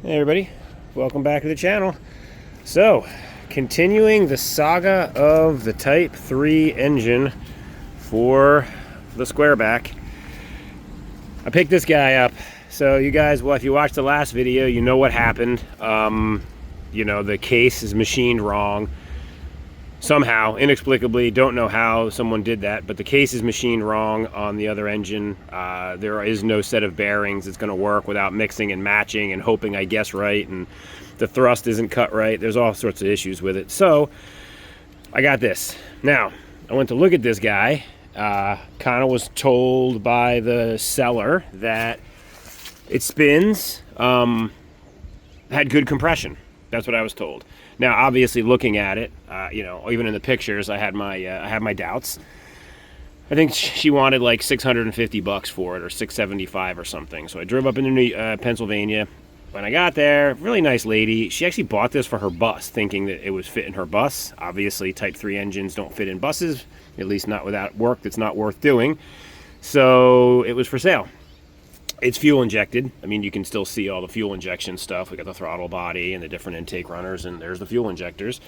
Hey everybody, welcome back to the channel. So, continuing the saga of the Type 3 engine for the Squareback. I picked this guy up. So you guys, well, if you watched the last video, you know what happened. You know, the case is machined wrong. Somehow, inexplicably, don't know how someone did that, but the case is machined wrong on the other engine. There is no set of bearings that's going to work without mixing and matching and hoping I guess right, and the thrust isn't cut right. There's all sorts of issues with it. So, I got this. Now, I went to look at this guy. Kind of was told by the seller that it spins, had good compression. That's what I was told. Now, obviously, looking at it, you know, even in the pictures, I had my doubts. I think she wanted like $650 for it, or $675 or something. So I drove up into Pennsylvania. When I got there, really nice lady. She actually bought this for her bus, thinking that it was fit in her bus. Obviously, Type 3 engines don't fit in buses, at least not without work that's not worth doing. So it was for sale. It's fuel injected. I mean, you can still see all the fuel injection stuff. We got the throttle body and the different intake runners, and there's the fuel injectors.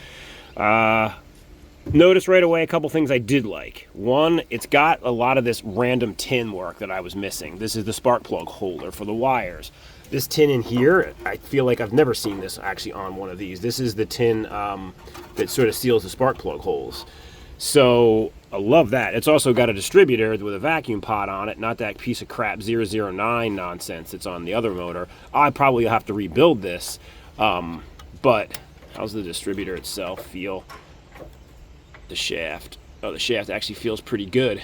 Notice right away a couple things I did like. One, it's got a lot of this random tin work that I was missing. This is the spark plug holder for the wires. This tin in here, I feel like I've never seen this actually on one of these. This is the tin that sort of seals the spark plug holes. So I love that. It's also got a distributor with a vacuum pot on it, not that piece of crap 009 nonsense that's on the other motor. I probably have to rebuild this, but how's the distributor itself feel? The shaft. Oh, the shaft actually feels pretty good.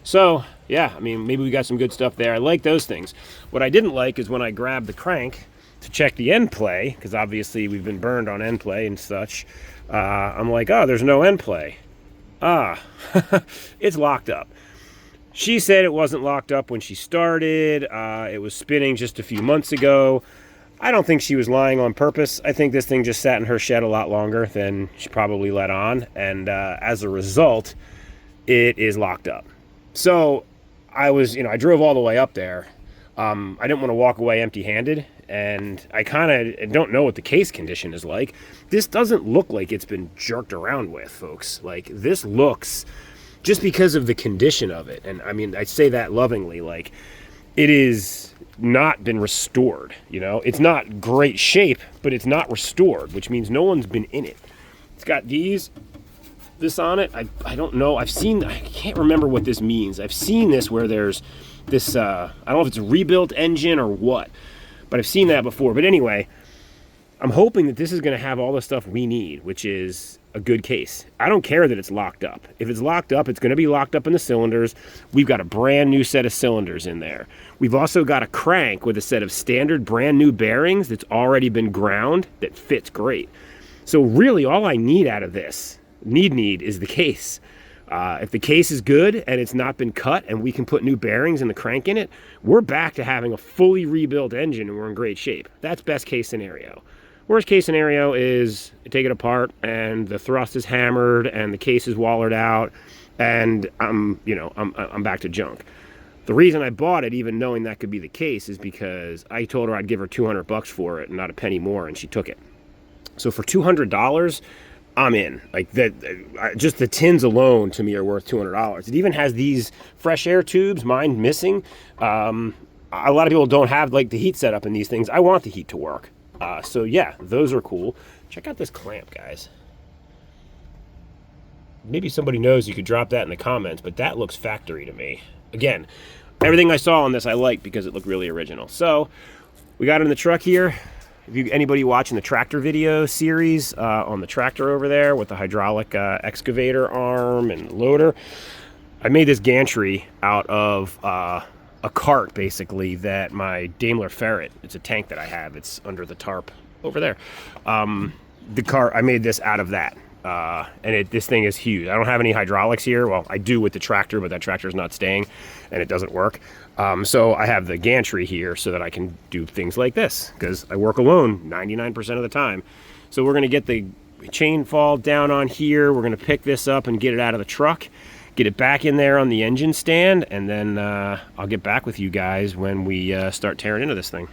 So, yeah, I mean, maybe we got some good stuff there. I like those things. What I didn't like is when I grabbed the crank to check the end play, because obviously we've been burned on end play and such. I'm like, oh, there's no end play. It's locked up. She said it wasn't locked up when she started. It was spinning just a few months ago. I don't think she was lying on purpose. I think this thing just sat in her shed a lot longer than she probably let on, and as a result, it is locked up. So I was, I drove all the way up there. I didn't want to walk away empty-handed, and I kind of don't know what the case condition is like. This doesn't look like it's been jerked around with, folks. Like, this looks, just because of the condition of it, and I mean, I say that lovingly, like, it is not been restored, It's not great shape, but it's not restored, which means no one's been in it. It's got this on it. I don't know. I can't remember what this means. I've seen this where there's this, I don't know if it's a rebuilt engine or what, but I've seen that before. But anyway, I'm hoping that this is going to have all the stuff we need, which is a good case. I don't care that it's locked up. If it's locked up, it's going to be locked up in the cylinders. We've got a brand new set of cylinders in there. We've also got a crank with a set of standard brand new bearings that's already been ground that fits great. So really all I need out of this, need is the case. If the case is good and it's not been cut and we can put new bearings and the crank in it, we're back to having a fully rebuilt engine and we're in great shape. That's best case scenario. Worst case scenario is take it apart and the thrust is hammered and the case is wallered out and I'm back to junk. The reason I bought it, even knowing that could be the case, is because I told her I'd give her $200 for it and not a penny more, and she took it. So for $200, I'm in. Like that, just the tins alone to me are worth $200. It even has these fresh air tubes, mine missing. A lot of people don't have like the heat set up in these things. I want the heat to work. So yeah, those are cool. Check out this clamp, guys. Maybe somebody knows, you could drop that in the comments, but that looks factory to me. Again, everything I saw on this I liked because it looked really original. So we got it in the truck here. If anybody watching the tractor video series on the tractor over there with the hydraulic excavator arm and loader, I made this gantry out of a cart, basically, that my Daimler Ferret, it's a tank that I have, it's under the tarp over there. The cart, I made this out of that. And this thing is huge. I don't have any hydraulics here. Well, I do with the tractor, but that tractor's not staying and it doesn't work. So I have the gantry here so that I can do things like this because I work alone 99% of the time. So we're going to get the chain fall down on here. We're going to pick this up and get it out of the truck, get it back in there on the engine stand, and then I'll get back with you guys when we start tearing into this thing.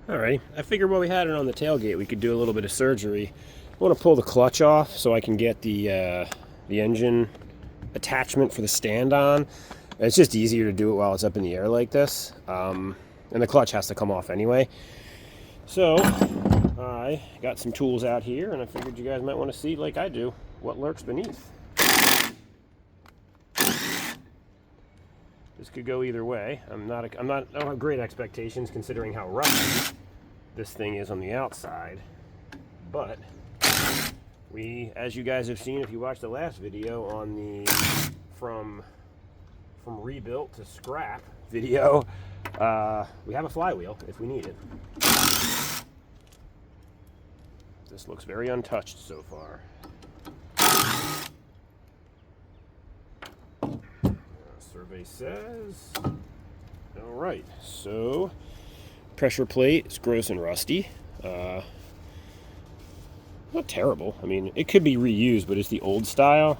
Alright, I figured while we had it on the tailgate, we could do a little bit of surgery. I want to pull the clutch off so I can get the engine attachment for the stand on. It's just easier to do it while it's up in the air like this. And the clutch has to come off anyway. So, I got some tools out here, and I figured you guys might want to see, like I do, what lurks beneath. This could go either way. I don't have great expectations considering how rough this thing is on the outside. But as you guys have seen, if you watched the last video on the from rebuilt to scrap video, we have a flywheel if we need it. This looks very untouched so far. Survey says, all right, so pressure plate is gross and rusty. Not terrible. I mean, it could be reused, but it's the old style.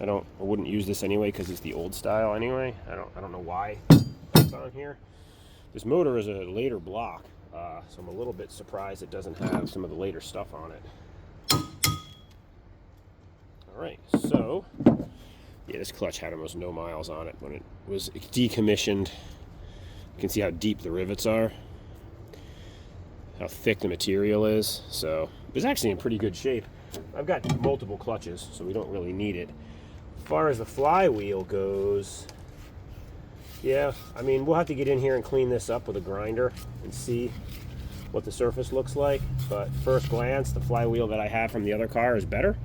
I wouldn't use this anyway because it's the old style anyway. I don't know why it's on here. This motor is a later block, so I'm a little bit surprised it doesn't have some of the later stuff on it. All right, so yeah, this clutch had almost no miles on it when it was decommissioned. You can see how deep the rivets are, how thick the material is. So it's actually in pretty good shape. I've got multiple clutches, so we don't really need it. As far as the flywheel goes, yeah, I mean, we'll have to get in here and clean this up with a grinder and see what the surface looks like. But first glance, the flywheel that I have from the other car is better.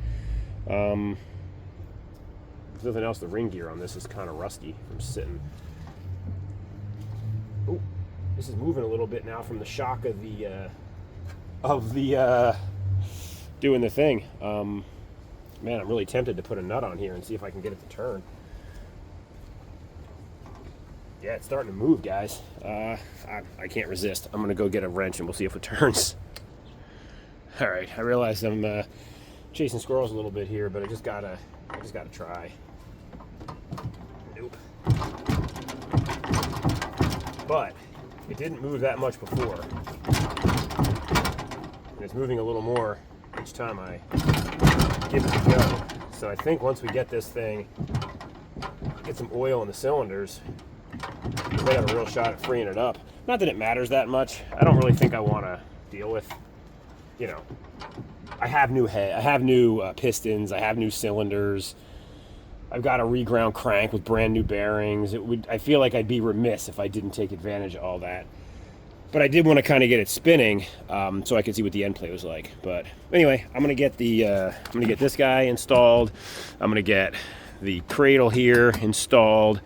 If nothing else, the ring gear on this is kind of rusty from sitting. Oh, this is moving a little bit now from the shock of the doing the thing. Man, I'm really tempted to put a nut on here and see if I can get it to turn. Yeah, it's starting to move, guys. I can't resist. I'm gonna go get a wrench and we'll see if it turns. All right, I realize I'm chasing squirrels a little bit here, but I just gotta try. Nope. But it didn't move that much before, and it's moving a little more each time I give it a go. So I think once we get this thing, get some oil in the cylinders, we might have a real shot at freeing it up. Not that it matters that much. I don't really think I want to deal with, you know, I have new pistons, I have new cylinders. I've got a reground crank with brand new bearings. I feel like I'd be remiss if I didn't take advantage of all that. But I did want to kind of get it spinning, so I could see what the end play was like. But anyway, I'm gonna get this guy installed. I'm gonna get the cradle here installed,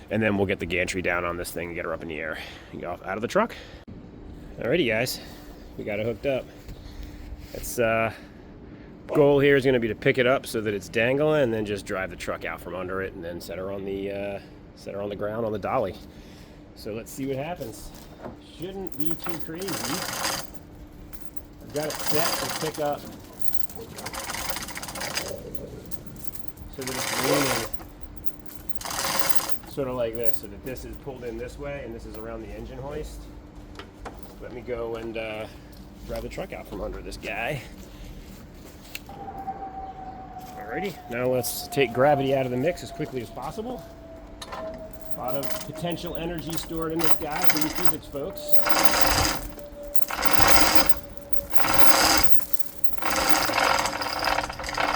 and then we'll get the gantry down on this thing and get her up in the air and go out of the truck. Alrighty, guys, we got it hooked up. It's goal here is going to be to pick it up so that it's dangling, and then just drive the truck out from under it, and then set her on the ground on the dolly. So let's see what happens. Shouldn't be too crazy. I've got it set to pick up so that it's leaning sort of like this, so that this is pulled in this way and this is around the engine hoist. Let me go and drive the truck out from under this guy. Alrighty, now let's take gravity out of the mix as quickly as possible. A lot of potential energy stored in this guy for you physics folks.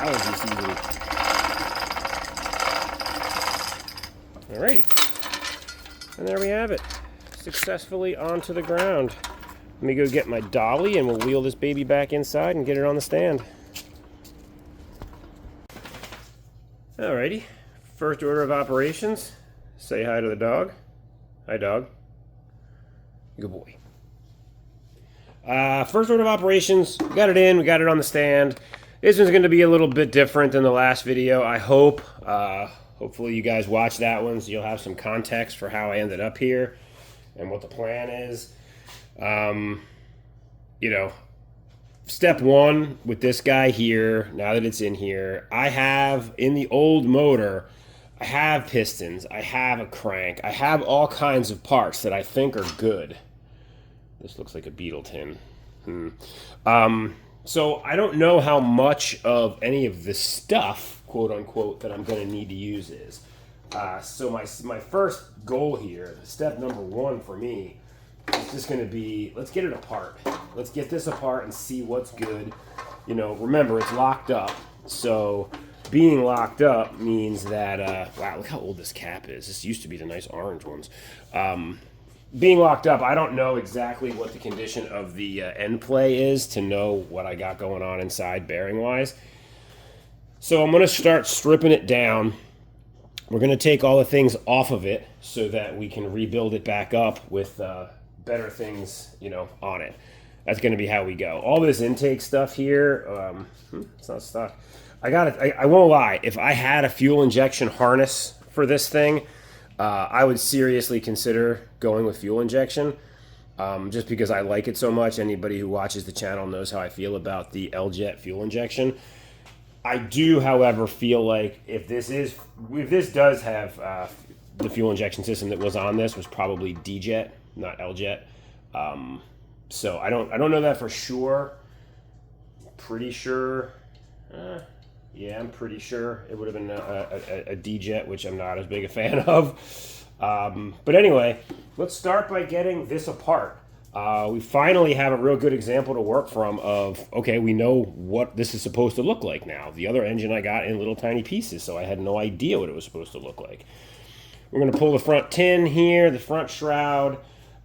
Allergy season. Alrighty, and there we have it. Successfully onto the ground. Let me go get my dolly and we'll wheel this baby back inside and get it on the stand. Alrighty, first order of operations, say hi to the dog. Hi, dog. Good boy. First order of operations, we got it in, we got it on the stand. This one's going to be a little bit different than the last video, I hope. Hopefully you guys watch that one so you'll have some context for how I ended up here and what the plan is. You know, step one with this guy here, now that it's in here, I have in the old motor, I have pistons, I have a crank, I have all kinds of parts that I think are good. This looks like a beetle tin. So I don't know how much of any of the stuff, quote unquote, that I'm going to need to use is. So my first goal here, step number one for me, is just going to be, let's get it apart. Let's get this apart and see what's good. You know, remember, it's locked up. So being locked up means that, wow, look how old this cap is. This used to be the nice orange ones. Being locked up, I don't know exactly what the condition of the end play is to know what I got going on inside bearing-wise. So I'm going to start stripping it down. We're going to take all the things off of it so that we can rebuild it back up with better things, you know, on it. That's going to be how we go. All this intake stuff here, it's not stuck. I won't lie. If I had a fuel injection harness for this thing, I would seriously consider going with fuel injection, just because I like it so much. Anybody who watches the channel knows how I feel about the L-Jet fuel injection. I do, however, feel like if this does have the fuel injection system that was on this was probably D-Jet, not L-Jet. So I don't know that for sure. Pretty sure. Yeah, I'm pretty sure it would have been a D-Jet, which I'm not as big a fan of. But anyway, let's start by getting this apart. We finally have a real good example to work from of, okay, we know what this is supposed to look like now. The other engine I got in little tiny pieces, so I had no idea what it was supposed to look like. We're going to pull the front tin here, the front shroud.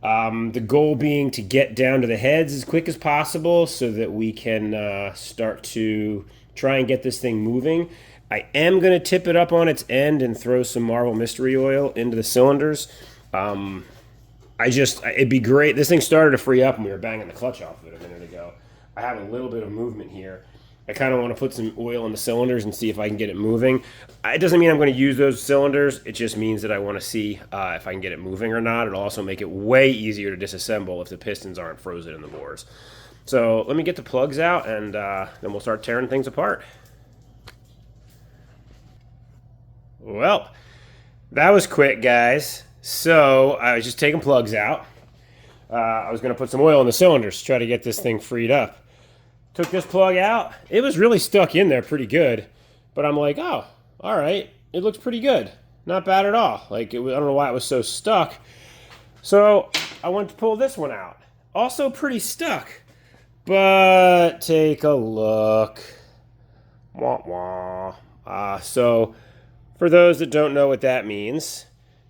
The goal being to get down to the heads as quick as possible so that we can start to try and get this thing moving. I am going to tip it up on its end and throw some Marvel Mystery Oil into the cylinders. It'd be great. This thing started to free up and we were banging the clutch off of it a minute ago. I have a little bit of movement here. I kind of want to put some oil in the cylinders and see if I can get it moving. It doesn't mean I'm going to use those cylinders. It just means that I want to see if I can get it moving or not. It'll also make it way easier to disassemble if the pistons aren't frozen in the bores. So let me get the plugs out and then we'll start tearing things apart. Well, that was quick, guys. So I was just taking plugs out. I was going to put some oil in the cylinders to try to get this thing freed up. Took this plug out. It was really stuck in there pretty good. But I'm like, oh, all right. It looks pretty good. Not bad at all. Like, I don't know why it was so stuck. So I went to pull this one out. Also pretty stuck. But take a look. Wah, wah. So for those that don't know what that means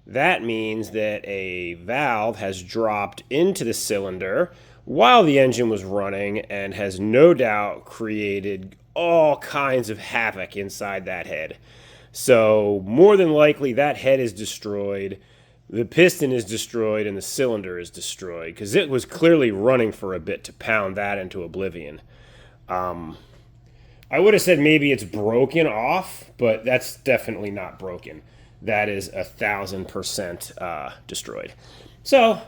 that a valve has dropped into the cylinder while the engine was running and has no doubt created all kinds of havoc inside that head. So more than likely that head is destroyed, the piston is destroyed, and the cylinder is destroyed because it was clearly running for a bit to pound that into oblivion. I would have said maybe it's broken off, but that's definitely not broken. That is 1,000% destroyed. So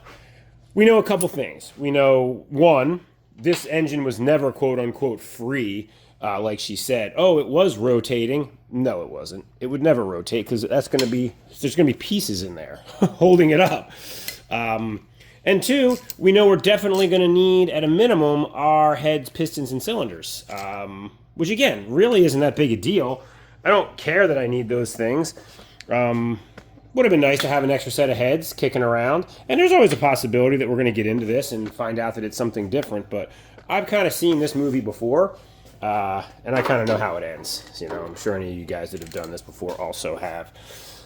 we know a couple things. We know, one, this engine was never quote-unquote free, like she said. Oh, it was rotating. No, it wasn't. It would never rotate because there's going to be pieces in there holding it up. And two, we know we're definitely going to need, at a minimum, our heads, pistons, and cylinders, which, again, really isn't that big a deal. I don't care that I need those things. Would have been nice to have an extra set of heads kicking around. And there's always a possibility that we're going to get into this and find out that it's something different. But I've kind of seen this movie before, and I kind of know how it ends. So, you know, I'm sure any of you guys that have done this before also have.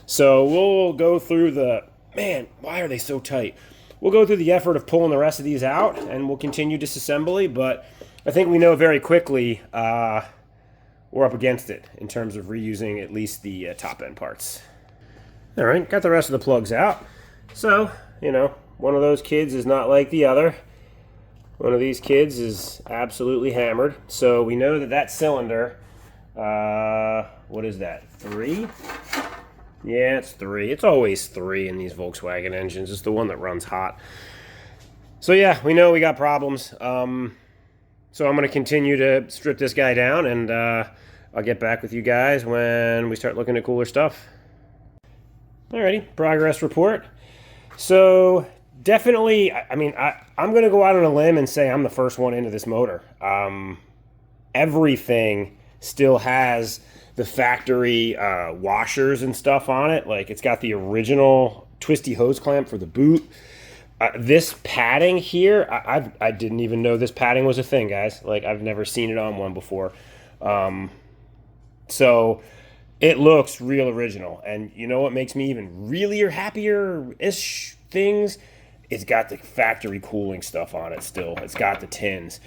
So we'll go through the... Man, why are they so tight? We'll go through the effort of pulling the rest of these out, and we'll continue disassembly. But I think we know very quickly we're up against it in terms of reusing at least the top-end parts. All right, got the rest of the plugs out. So, you know, one of those kids is not like the other. One of these kids is absolutely hammered. So we know that that cylinder, what is that, 3? Yeah, it's 3. It's always 3 in these Volkswagen engines. It's the one that runs hot. So yeah, we know we got problems. So I'm going to continue to strip this guy down, and I'll get back with you guys when we start looking at cooler stuff. Alrighty, progress report. So definitely, I mean, I'm going to go out on a limb and say I'm the first one into this motor. Everything still has the factory washers and stuff on it. Like, it's got the original twisty hose clamp for the boot. This padding here, I didn't even know this padding was a thing, guys. Like, I've never seen it on one before. So it looks real original. And you know what makes me even really happier-ish things? It's got the factory cooling stuff on it still. It's got the tins.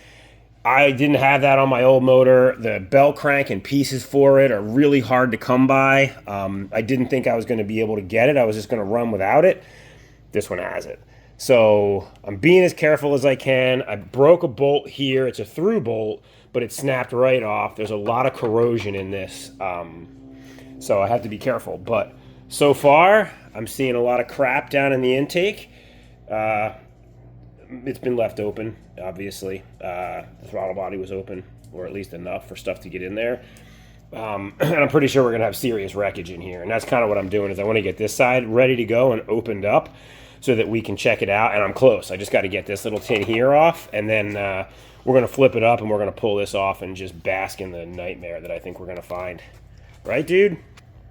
I didn't have that on my old motor. The belt crank and pieces for it are really hard to come by. I didn't think I was going to be able to get it. I was just going to run without it. This one has it. So I'm being as careful as I can. I broke a bolt here. It's a through bolt, but it snapped right off. There's a lot of corrosion in this, so I have to be careful. But so far, I'm seeing a lot of crap down in the intake. It's been left open, obviously. The throttle body was open, or at least enough for stuff to get in there. And I'm pretty sure we're going to have serious wreckage in here. And that's kind of what I'm doing, is I want to get this side ready to go and opened up so that we can check it out. And I'm close. I just got to get this little tin here off, and then we're going to flip it up, and we're going to pull this off and just bask in the nightmare that I think we're going to find. Right, dude?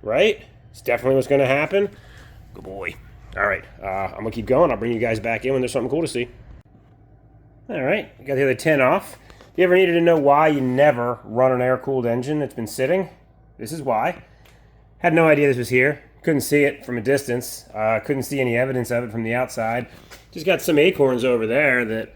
Right? It's definitely what's going to happen. Good boy. All right. I'm going to keep going. I'll bring you guys back in when there's something cool to see. All right. Got the other tin off. If you ever needed to know why you never run an air-cooled engine that's been sitting, this is why. Had no idea this was here. Couldn't see it from a distance. Couldn't see any evidence of it from the outside. Just got some acorns over there that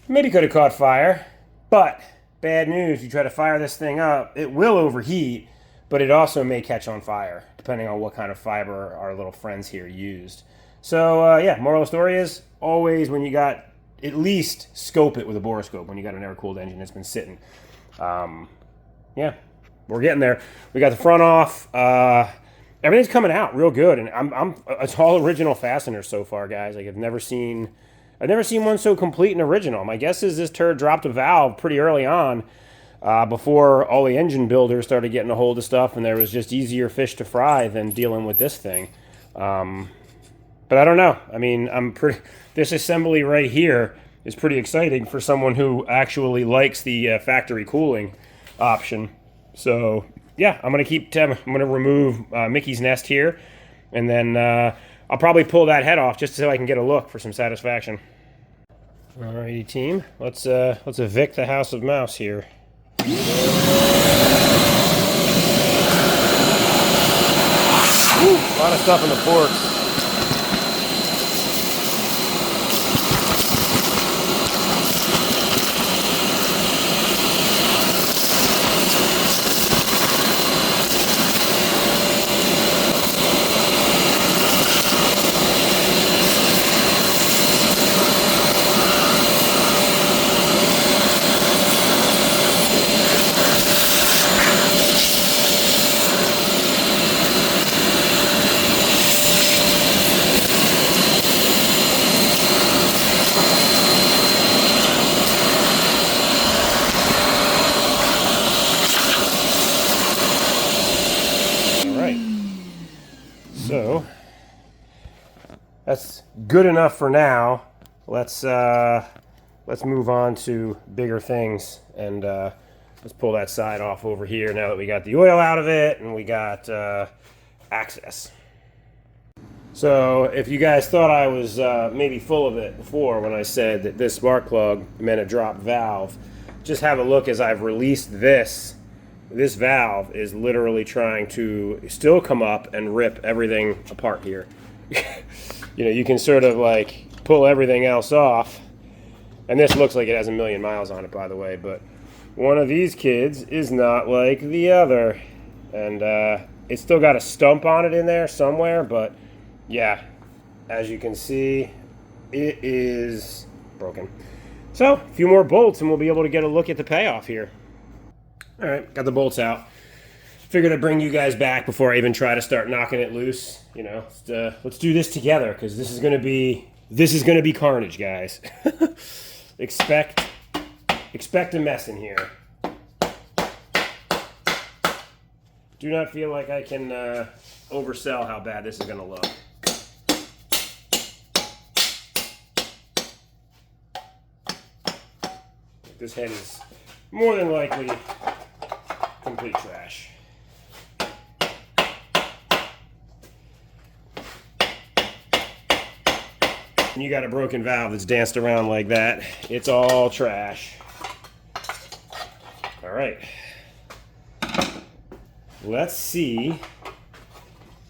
maybe could have caught fire. But bad news, you try to fire this thing up, it will overheat, but it also may catch on fire, depending on what kind of fiber our little friends here used. So, yeah, moral of the story is always when you got, at least scope it with a borescope when you got an air-cooled engine that's been sitting. Yeah, we're getting there. We got the front off. Everything's coming out real good, and it's all original fasteners so far, guys. Like, I've never seen one so complete and original. My guess is this turd dropped a valve pretty early on, before all the engine builders started getting a hold of stuff, and there was just easier fish to fry than dealing with this thing. But I don't know. I mean, this assembly right here is pretty exciting for someone who actually likes the factory cooling option. So yeah, I'm gonna remove Mickey's nest here, and then I'll probably pull that head off just so I can get a look for some satisfaction. Alrighty, team. Let's evict the House of Mouse here. Ooh, a lot of stuff in the forks. So that's good enough for now. Let's move on to bigger things, and let's pull that side off over here now that we got the oil out of it and we got access. So if you guys thought I was maybe full of it before when I said that this spark plug meant a drop valve, just have a look as I've released this. This valve is literally trying to still come up and rip everything apart here. You know, you can sort of like pull everything else off, and this looks like it has 1,000,000 miles on it, by the way, but one of these kids is not like the other, and it's still got a stump on it in there somewhere, but yeah, as you can see, it is broken. So a few more bolts and we'll be able to get a look at the payoff here. All right, got the bolts out. Figured I'd bring you guys back before I even try to start knocking it loose. You know, let's do this together, because this is gonna be carnage, guys. Expect a mess in here. Do not feel like I can oversell how bad this is gonna look. this head is more than likely complete trash. And you got a broken valve that's danced around like that, it's all trash. All right. Let's see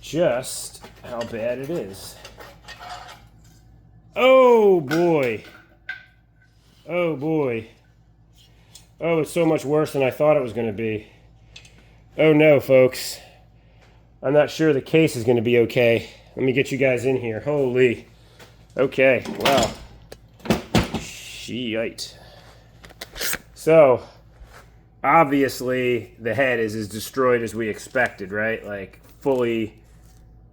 just how bad it is. Oh boy. Oh boy. Oh, it's so much worse than I thought it was going to be. Oh no, folks. I'm not sure the case is going to be okay. Let me get you guys in here. Holy. Okay, well. Shite. So, obviously, the head is as destroyed as we expected, right? Like, fully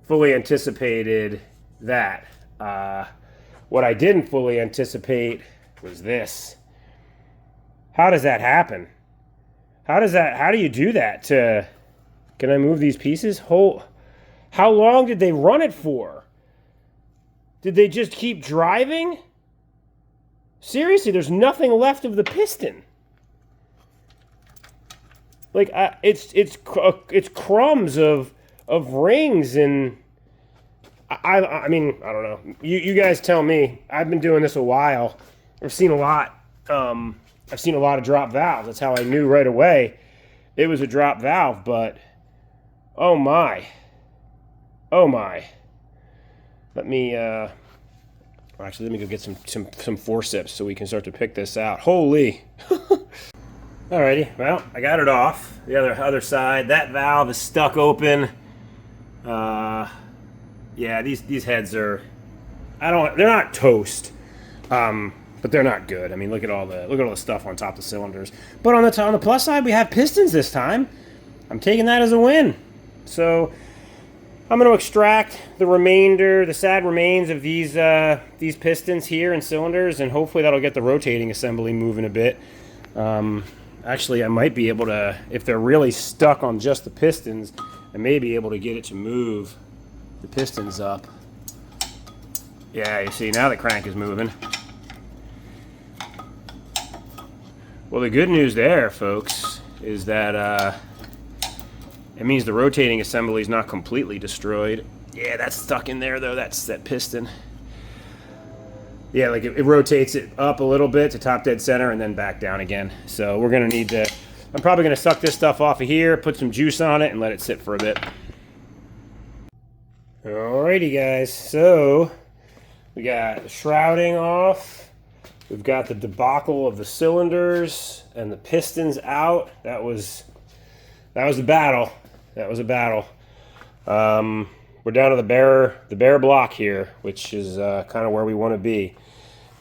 anticipated that. What I didn't fully anticipate was this. How does that happen? How do you do that to... Can I move these pieces? How long did they run it for? Did they just keep driving? Seriously, there's nothing left of the piston. Like, it's crumbs of rings, and I mean, I don't know. You guys tell me. I've been doing this a while. I've seen a lot. I've seen a lot of drop valves. That's how I knew right away it was a drop valve. But oh my. Let me actually, let me go get some forceps so we can start to pick this out. Holy. Alrighty, well, I got it off. The other side, that valve is stuck open. Yeah, these heads are, they're not toast, but they're not good. I mean, look at all the stuff on top of the cylinders. But on the plus side, we have pistons this time. I'm taking that as a win. So I'm going to extract the sad remains of these pistons here and cylinders, and hopefully that'll get the rotating assembly moving a bit. Actually, I might be able to, if they're really stuck on just the pistons, I may be able to get it to move the pistons up. Yeah, you see, now the crank is moving. Well, the good news there, folks, is that it means the rotating assembly is not completely destroyed. Yeah, that's stuck in there, though. That's that piston. Yeah, like it rotates it up a little bit to top dead center and then back down again. So we're going to need to... I'm probably going to suck this stuff off of here, put some juice on it, and let it sit for a bit. Alrighty, guys. So we got the shrouding off. We've got the debacle of the cylinders and the pistons out. That was a battle. That was a battle. We're down to the bare block here, which is kind of where we want to be.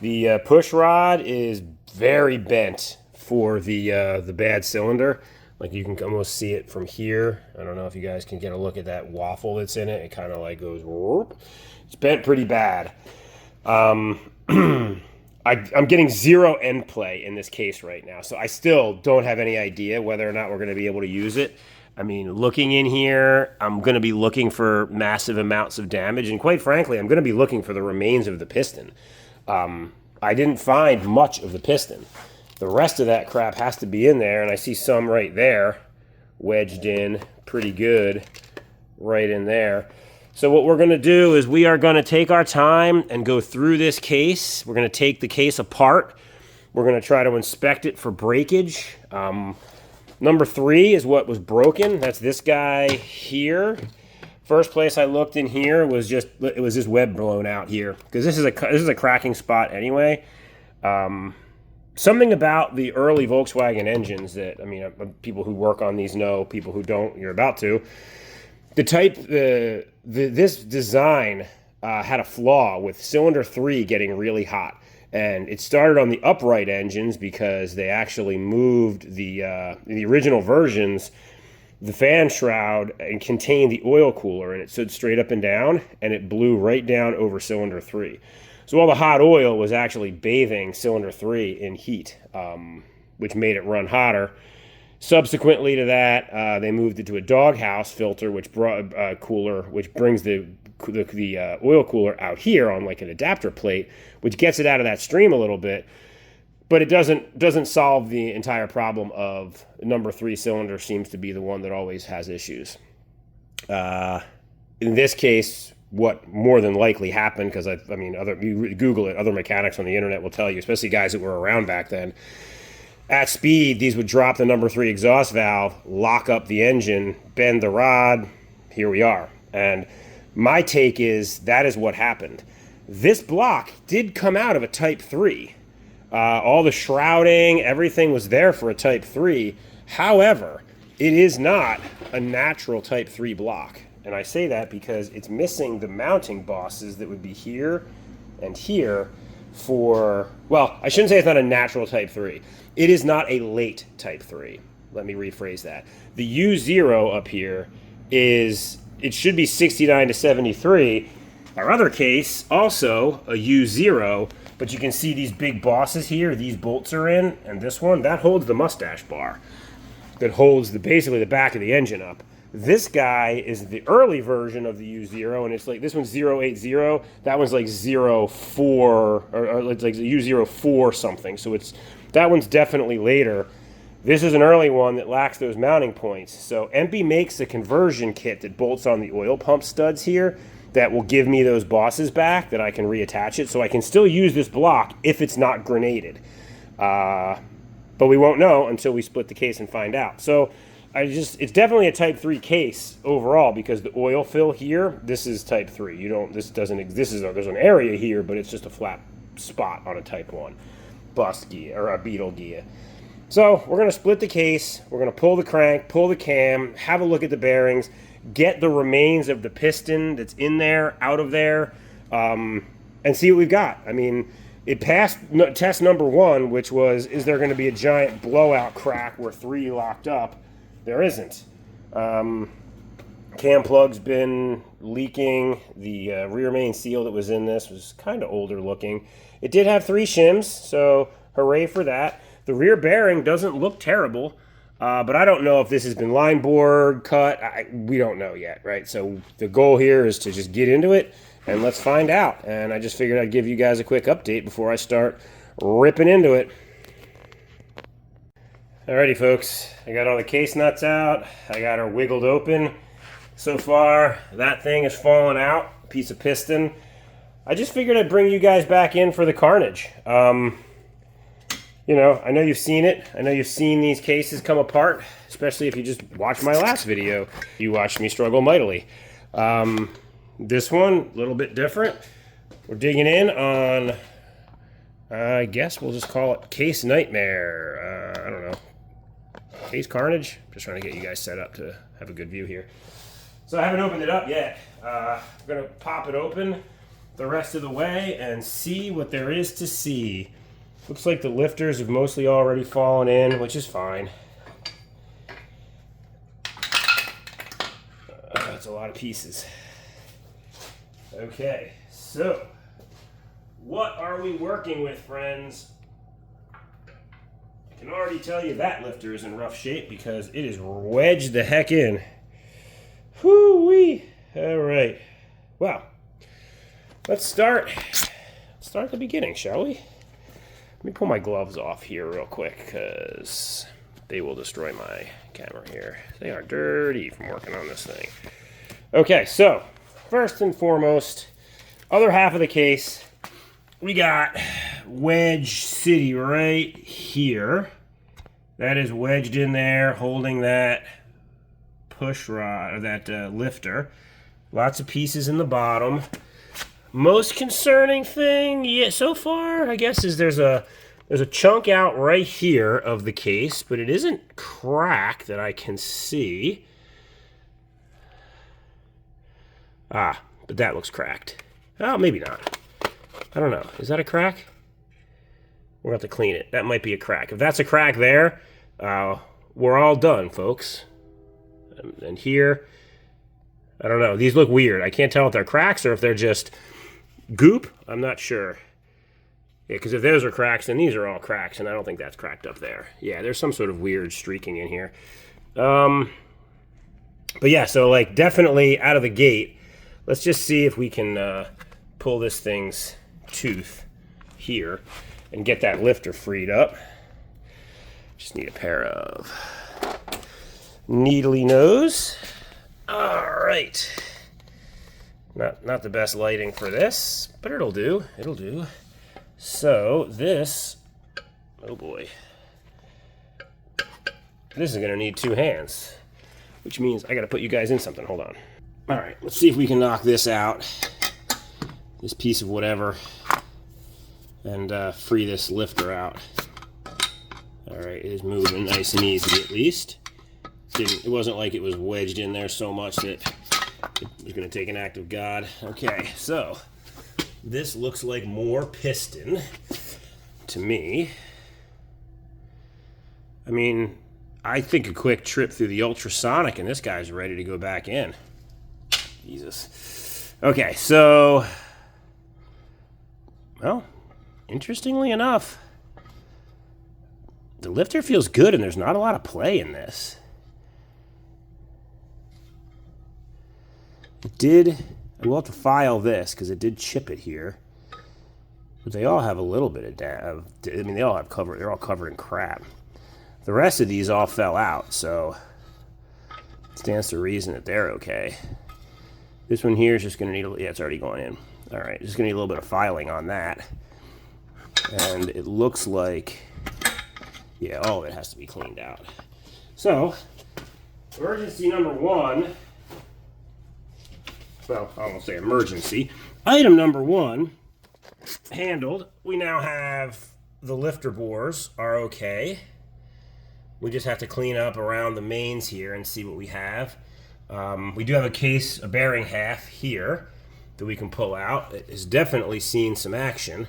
The push rod is very bent for the bad cylinder. Like, you can almost see it from here. I don't know if you guys can get a look at that waffle that's in it. It kind of like goes whoop. It's bent pretty bad. I'm getting zero end play in this case right now, so I still don't have any idea whether or not we're going to be able to use it. I mean, looking in here, I'm going to be looking for massive amounts of damage, and quite frankly, I'm going to be looking for the remains of the piston. I didn't find much of the piston. The rest of that crap has to be in there, and I see some right there, wedged in pretty good, right in there. So what we're going to do is we are going to take our time and go through this case. We're going to take the case apart. We're going to try to inspect it for breakage. Number 3 is what was broken. That's this guy here. First place I looked in here was just this web blown out here, because this is a cracking spot anyway. Something about the early Volkswagen engines that, I mean, people who work on these know, people who don't, you're about to. This design had a flaw with cylinder 3 getting really hot. And it started on the upright engines because they actually moved the original versions, the fan shroud, and contained the oil cooler, and it stood straight up and down, and it blew right down over cylinder 3. So all the hot oil was actually bathing cylinder 3 in heat, which made it run hotter. Subsequently to that, they moved it to a doghouse filter, which brought cooler, which brings the oil cooler out here on like an adapter plate, which gets it out of that stream a little bit. But it doesn't solve the entire problem of number 3 cylinder seems to be the one that always has issues. In this case, what more than likely happened, because I mean, you Google it, other mechanics on the internet will tell you, especially guys that were around back then. At speed, these would drop the number 3 exhaust valve, lock up the engine, bend the rod. Here we are. And my take is that is what happened. This block did come out of a Type 3. All the shrouding, everything was there for a Type 3. However, it is not a natural Type 3 block. And I say that because it's missing the mounting bosses that would be here and here for, well, I shouldn't say it's not a natural Type 3. It is not a late Type 3. Let me rephrase that. The U0 up here is, it should be 69 to 73. Our other case, also a U0, but you can see these big bosses here, these bolts are in, and this one, that holds the mustache bar. That holds basically the back of the engine up. This guy is the early version of the U0, and it's like, this one's 080, that one's like 04, or it's like U04 something, so that one's definitely later. This is an early one that lacks those mounting points. So EMPI makes a conversion kit that bolts on the oil pump studs here that will give me those bosses back that I can reattach it, so I can still use this block if it's not grenaded. But we won't know until we split the case and find out. So it's definitely a Type 3 case overall, because the oil fill here, this is Type 3. There's an area here, but it's just a flat spot on a Type 1 bus gear or a Beetle gear. So we're going to split the case. We're going to pull the crank, pull the cam, have a look at the bearings, get the remains of the piston that's in there out of there, and see what we've got. I mean, it passed test number 1, which was, is there going to be a giant blowout crack where 3 locked up? There isn't. Cam plug's been leaking. The rear main seal that was in this was kind of older looking. It did have 3 shims, so hooray for that. The rear bearing doesn't look terrible, but I don't know if this has been line bored, cut. We don't know yet, right? So the goal here is to just get into it, and let's find out. And I just figured I'd give you guys a quick update before I start ripping into it. Alrighty, folks. I got all the case nuts out. I got her wiggled open. So far, that thing is falling out. Piece of piston. I just figured I'd bring you guys back in for the carnage. You know, I know you've seen it. I know you've seen these cases come apart, especially if you just watched my last video. You watched me struggle mightily. This one, a little bit different. We're digging in on, I guess we'll just call it Case Nightmare. I don't know. Case Carnage. Just trying to get you guys set up to have a good view here. So I haven't opened it up yet. I'm going to pop it open the rest of the way and see what there is to see. Looks like the lifters have mostly already fallen in, which is fine. That's a lot of pieces. Okay, so what are we working with, friends? I can already tell you that lifter is in rough shape because it is wedged the heck in. Whoo-wee. All right. Well, let's start at the beginning, shall we? Let me pull my gloves off here real quick because they will destroy my camera here. They are dirty from working on this thing. Okay, so first and foremost, other half of the case, we got Wedge City right here. That is wedged in there, holding that push rod, or that lifter. Lots of pieces in the bottom. Most concerning thing, yeah, so far, I guess, is there's a chunk out right here of the case, but it isn't cracked that I can see. Ah, but that looks cracked. Oh, maybe not. I don't know. Is that a crack? We're going to have to clean it. That might be a crack. If that's a crack there, we're all done, folks. And here, I don't know. These look weird. I can't tell if they're cracks or if they're just goop. I'm not sure. Yeah, because if those are cracks, then these are all cracks, and I don't think that's cracked up there. Yeah, there's some sort of weird streaking in here. But yeah, so like definitely out of the gate, let's just see if we can pull this thing's tooth here. and get that lifter freed up. Just need a pair of needly nose. All right. Not the best lighting for this, but it'll do. It'll do. So this, oh boy. This is gonna need 2 hands, which means I gotta put you guys in something. Hold on. All right, let's see if we can knock this out, this piece of whatever, and free this lifter out. All right, it is moving nice and easy at least. It wasn't like it was wedged in there so much that it was going to take an act of God. Okay, so this looks like more piston to me. I mean, I think a quick trip through the ultrasonic and this guy's ready to go back in. Jesus. Okay, so, well, interestingly enough, the lifter feels good and there's not a lot of play in this. I will have to file this because it did chip it here. But they all have a little bit of I mean, they all have cover. They're all covered in crap. The rest of these all fell out, so it stands to reason that they're okay. This one here is just going to need yeah, it's already going in. All right, just going to need a little bit of filing on that. And it looks like, yeah, all of it has to be cleaned out. So, emergency number 1, well, I won't say emergency. Item number 1, handled. We now have the lifter bores are okay. We just have to clean up around the mains here and see what we have. We do have a bearing half here that we can pull out. It has definitely seen some action.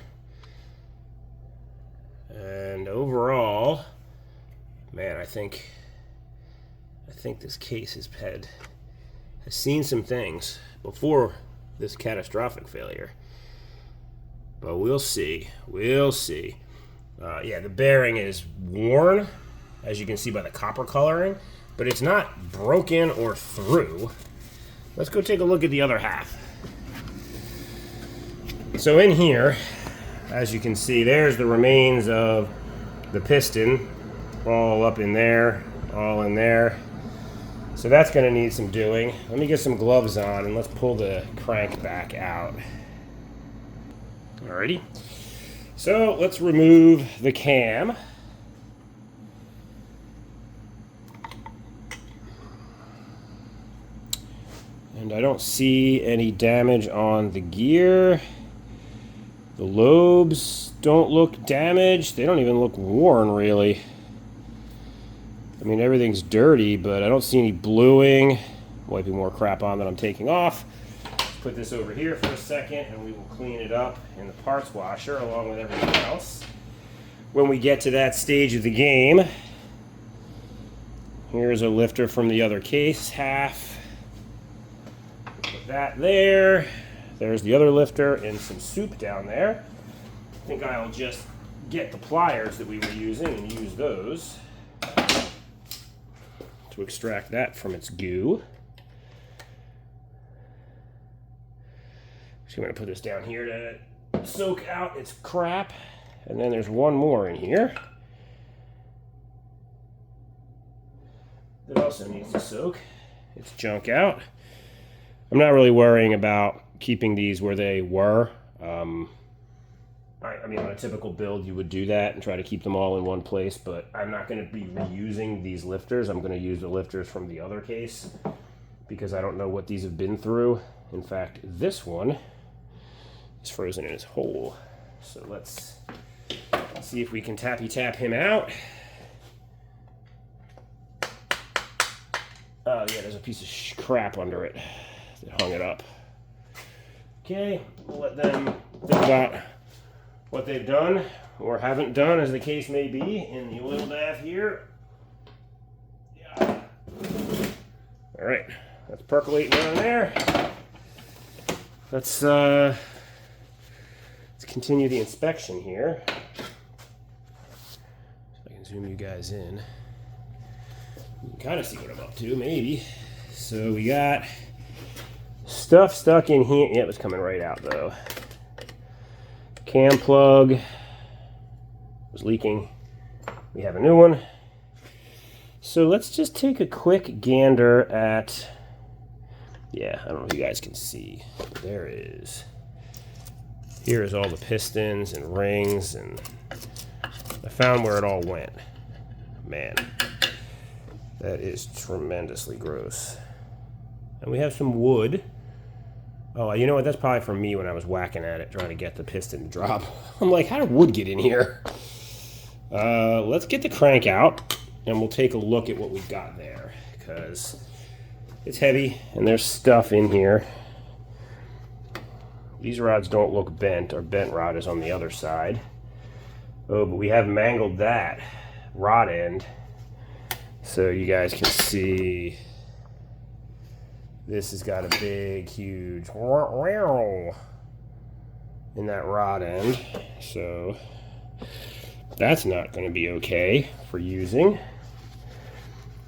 And overall, man, I think this case has seen some things before this catastrophic failure. But we'll see. We'll see. Yeah, the bearing is worn, as you can see by the copper coloring, but it's not broken or through. Let's go take a look at the other half. So in here, as you can see, there's the remains of the piston, all up in there, all in there. So that's going to need some doing. Let me get some gloves on and let's pull the crank back out. Alrighty. So let's remove the cam. And I don't see any damage on the gear. The lobes don't look damaged. They don't even look worn, really. I mean, everything's dirty, but I don't see any bluing. Wiping more crap on that I'm taking off. Put this over here for a second, and we will clean it up in the parts washer along with everything else. When we get to that stage of the game, here's a lifter from the other case, half. Put that there. There's the other lifter and some soup down there. I think I'll just get the pliers that we were using and use those to extract that from its goo. So I'm going to put this down here to soak out its crap. And then there's one more in here that also needs to soak its junk out. I'm not really worrying about keeping these where they were. I mean, on a typical build, you would do that and try to keep them all in one place, but I'm not going to be reusing these lifters. I'm going to use the lifters from the other case because I don't know what these have been through. In fact, this one is frozen in its hole. So let's see if we can tappy tap him out. Oh yeah, there's a piece of crap under it that hung it up. Okay, we'll let them think about what they've done or haven't done, as the case may be, in the oil bath here. Yeah. All right, that's percolating down there. Let's continue the inspection here. So I can zoom you guys in. You can kind of see what I'm up to, maybe. So we got stuff stuck in here. Yeah, it was coming right out though. Cam plug. was leaking. We have a new one. So let's just take a quick gander at, yeah, I don't know if you guys can see. There it is. Here's all the pistons and rings, and I found where it all went. Man, that is tremendously gross. And we have some wood. Oh, you know what? That's probably from me when I was whacking at it, trying to get the piston to drop. I'm like, how did wood get in here? Let's get the crank out, and we'll take a look at what we've got there, because it's heavy, and there's stuff in here. These rods don't look bent. Our bent rod is on the other side. Oh, but we have mangled that rod end. So you guys can see this has got a big, huge in that rod end. So that's not going to be okay for using.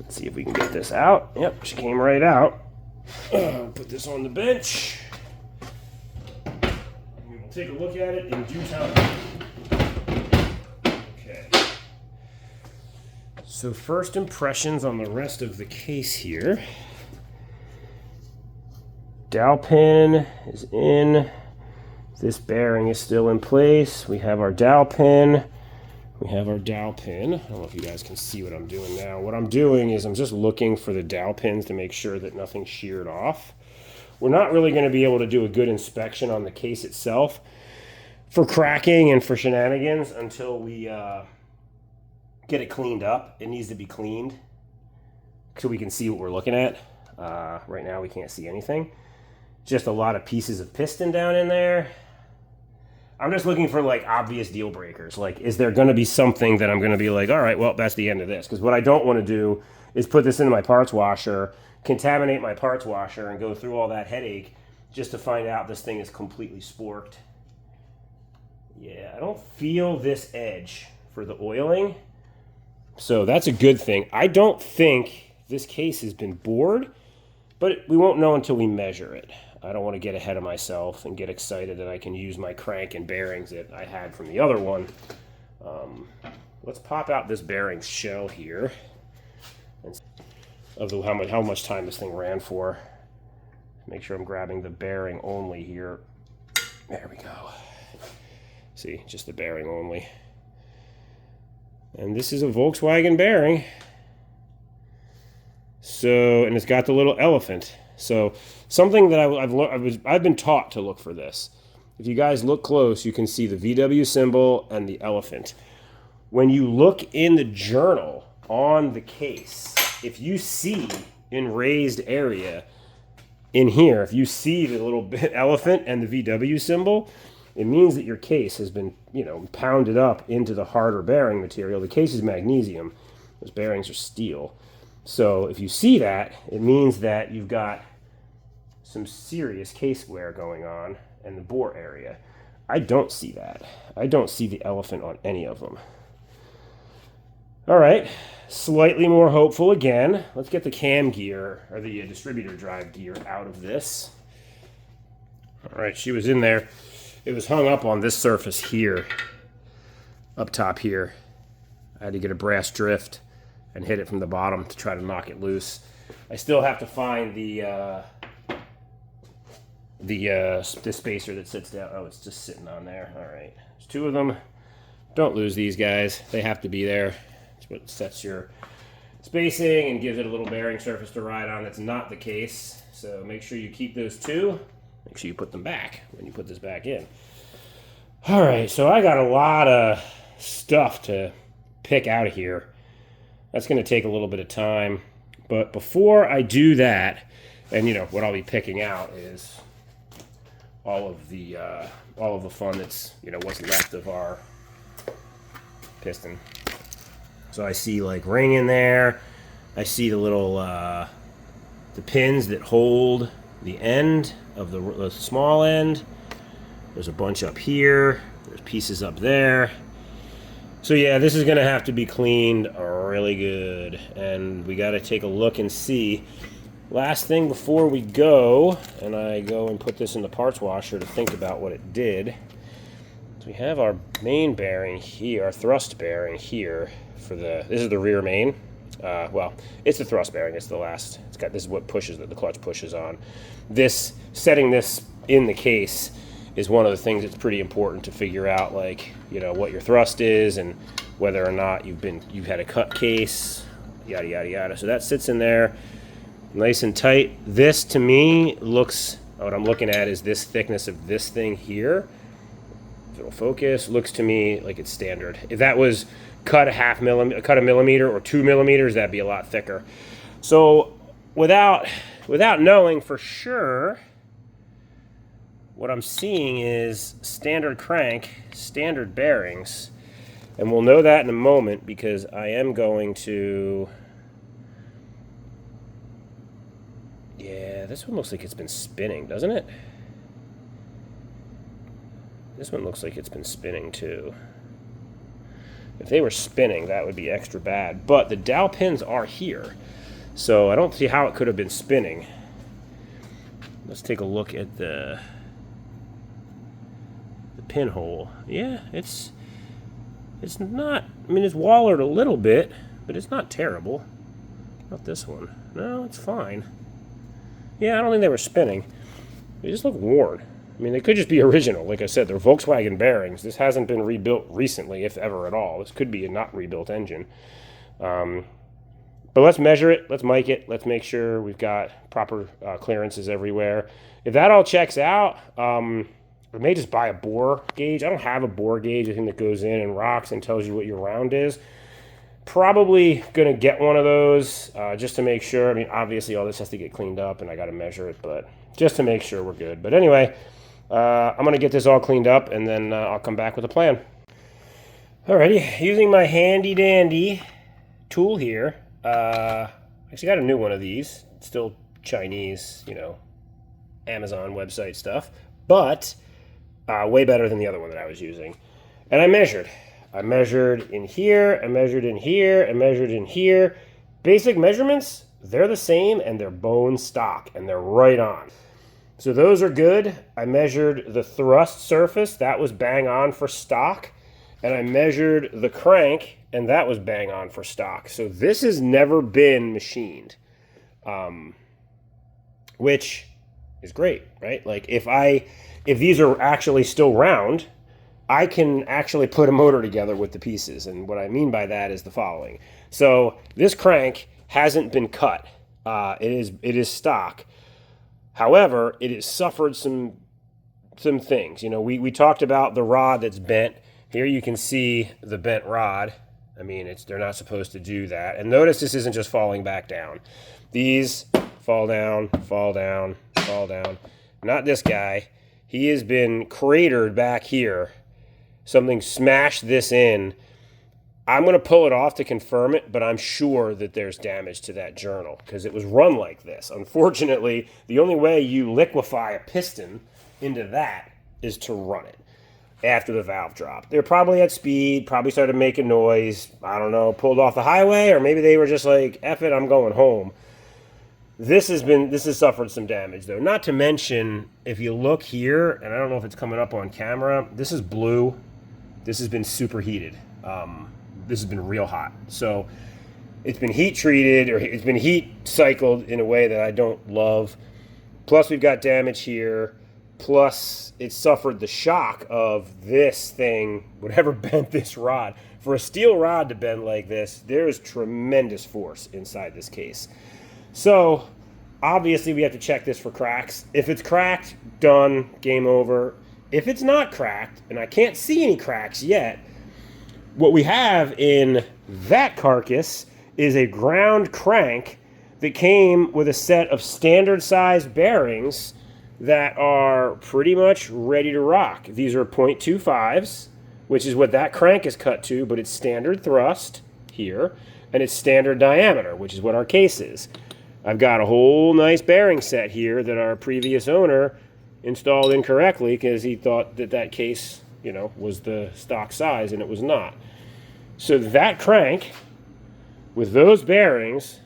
Let's see if we can get this out. Yep, she came right out. Put this on the bench. We will take a look at it in due time. Okay. So first impressions on the rest of the case here. Dowel pin is in. This bearing is still in place. We have our dowel pin. We have our dowel pin. I don't know if you guys can see what I'm doing now. What I'm doing is I'm just looking for the dowel pins to make sure that nothing's sheared off. We're not really going to be able to do a good inspection on the case itself for cracking and for shenanigans until we get it cleaned up. It needs to be cleaned so we can see what we're looking at. Right now we can't see anything. Just a lot of pieces of piston down in there. I'm just looking for like obvious deal breakers. Like, is there going to be something that I'm going to be like, all right, well, that's the end of this? Because what I don't want to do is put this into my parts washer, contaminate my parts washer, and go through all that headache just to find out this thing is completely sporked. Yeah, I don't feel this edge for the oiling. So that's a good thing. I don't think this case has been bored, but we won't know until we measure it. I don't want to get ahead of myself and get excited that I can use my crank and bearings that I had from the other one. Let's pop out this bearing shell here and of how much time this thing ran for. Make sure I'm grabbing the bearing only here. There we go. See, just the bearing only. And this is a Volkswagen bearing. So, and it's got the little elephant. So something that I've been taught to look for this. If you guys look close, you can see the VW symbol and the elephant. When you look in the journal on the case, if you see in raised area in here, if you see the little elephant and the VW symbol, it means that your case has been, pounded up into the harder bearing material. The case is magnesium. Those bearings are steel. So if you see that, it means that you've got some serious case wear going on in the bore area. I don't see that. I don't see the elephant on any of them. All right, slightly more hopeful again. Let's get the cam gear, or the distributor drive gear, out of this. All right, she was in there. It was hung up on this surface here, up top here. I had to get a brass drift and hit it from the bottom to try to knock it loose. I still have to find the spacer that sits down. Oh, it's just sitting on there. All right, there's two of them. Don't lose these guys. They have to be there. It's what sets your spacing and gives it a little bearing surface to ride on. That's not the case. So make sure you keep those two. Make sure you put them back when you put this back in. All right, so I got a lot of stuff to pick out of here. That's going to take a little bit of time. But before I do that, and what I'll be picking out is all of the fun that's what's left of our piston. So I see like ring in there. I see the little the pins that hold the end of the small end. There's a bunch up here. There's pieces up there. So yeah, this is going to have to be cleaned really good, and we got to take a look and see. Last thing before we go, and I go and put this in the parts washer to think about what it did. Let's we have our main bearing here, our thrust bearing here for this is the rear main. Well, it's the thrust bearing. It's the last. This is what pushes the clutch pushes on. Setting this in the case is one of the things that's pretty important to figure out, like, what your thrust is and whether or not you've had a cut case, yada yada yada. So that sits in there nice and tight. This to me looks, what I'm looking at is this thickness of this thing here. If it'll focus, looks to me like it's standard. If that was cut a millimeter or 2 millimeters, that'd be a lot thicker. So without knowing for sure, what I'm seeing is standard crank, standard bearings, and we'll know that in a moment because I am going to, yeah, this one looks like it's been spinning, doesn't it? This one looks like it's been spinning too. If they were spinning, that would be extra bad, but the dowel pins are here, so I don't see how it could have been spinning. Let's take a look at the pinhole. Yeah, it's not, I mean, it's wallered a little bit, but it's not terrible. Not this one. No, it's fine. Yeah, I don't think they were spinning. They just look worn. I mean, they could just be original. Like I said, they're Volkswagen bearings. This hasn't been rebuilt recently, if ever at all. This could be a not rebuilt engine. But let's measure it. Let's mic it. Let's make sure we've got proper clearances everywhere. If that all checks out, we may just buy a bore gauge. I don't have a bore gauge, a thing that goes in and rocks and tells you what your round is. Probably going to get one of those just to make sure. I mean, obviously all this has to get cleaned up and I got to measure it, but just to make sure we're good. But anyway, I'm going to get this all cleaned up and then I'll come back with a plan. Alrighty, using my handy dandy tool here. Actually got a new one of these. It's still Chinese, Amazon website stuff, but way better than the other one that I was using. And I measured. I measured in here, I measured in here, I measured in here. Basic measurements, they're the same and they're bone stock and they're right on. So those are good. I measured the thrust surface, that was bang on for stock. And I measured the crank and that was bang on for stock. So this has never been machined, which is great, right? Like if these are actually still round, I can actually put a motor together with the pieces. And what I mean by that is the following. So this crank hasn't been cut. It is stock. However, it has suffered some things. We talked about the rod that's bent. Here you can see the bent rod. I mean, they're not supposed to do that. And notice this isn't just falling back down. These fall down, fall down, fall down. Not this guy. He has been cratered back here. Something smashed this in. I'm going to pull it off to confirm it, but I'm sure that there's damage to that journal because it was run like this. Unfortunately, the only way you liquefy a piston into that is to run it after the valve drop. They're probably at speed, probably started making noise, I don't know, pulled off the highway, or maybe they were just like, F it, I'm going home. This has suffered some damage though. Not to mention, if you look here, and I don't know if it's coming up on camera, this is blue. This has been superheated. This has been real hot. So it's been heat treated, or it's been heat cycled in a way that I don't love. Plus we've got damage here. Plus it suffered the shock of this thing, whatever bent this rod. For a steel rod to bend like this, there is tremendous force inside this case. So obviously we have to check this for cracks. If it's cracked, done, game over. If it's not cracked, and I can't see any cracks yet, what we have in that carcass is a ground crank that came with a set of standard size bearings that are pretty much ready to rock. These are 0.25s, which is what that crank is cut to, but it's standard thrust here, and it's standard diameter, which is what our case is. I've got a whole nice bearing set here that our previous owner installed incorrectly because he thought that case, was the stock size, and it was not. So that crank with those bearings,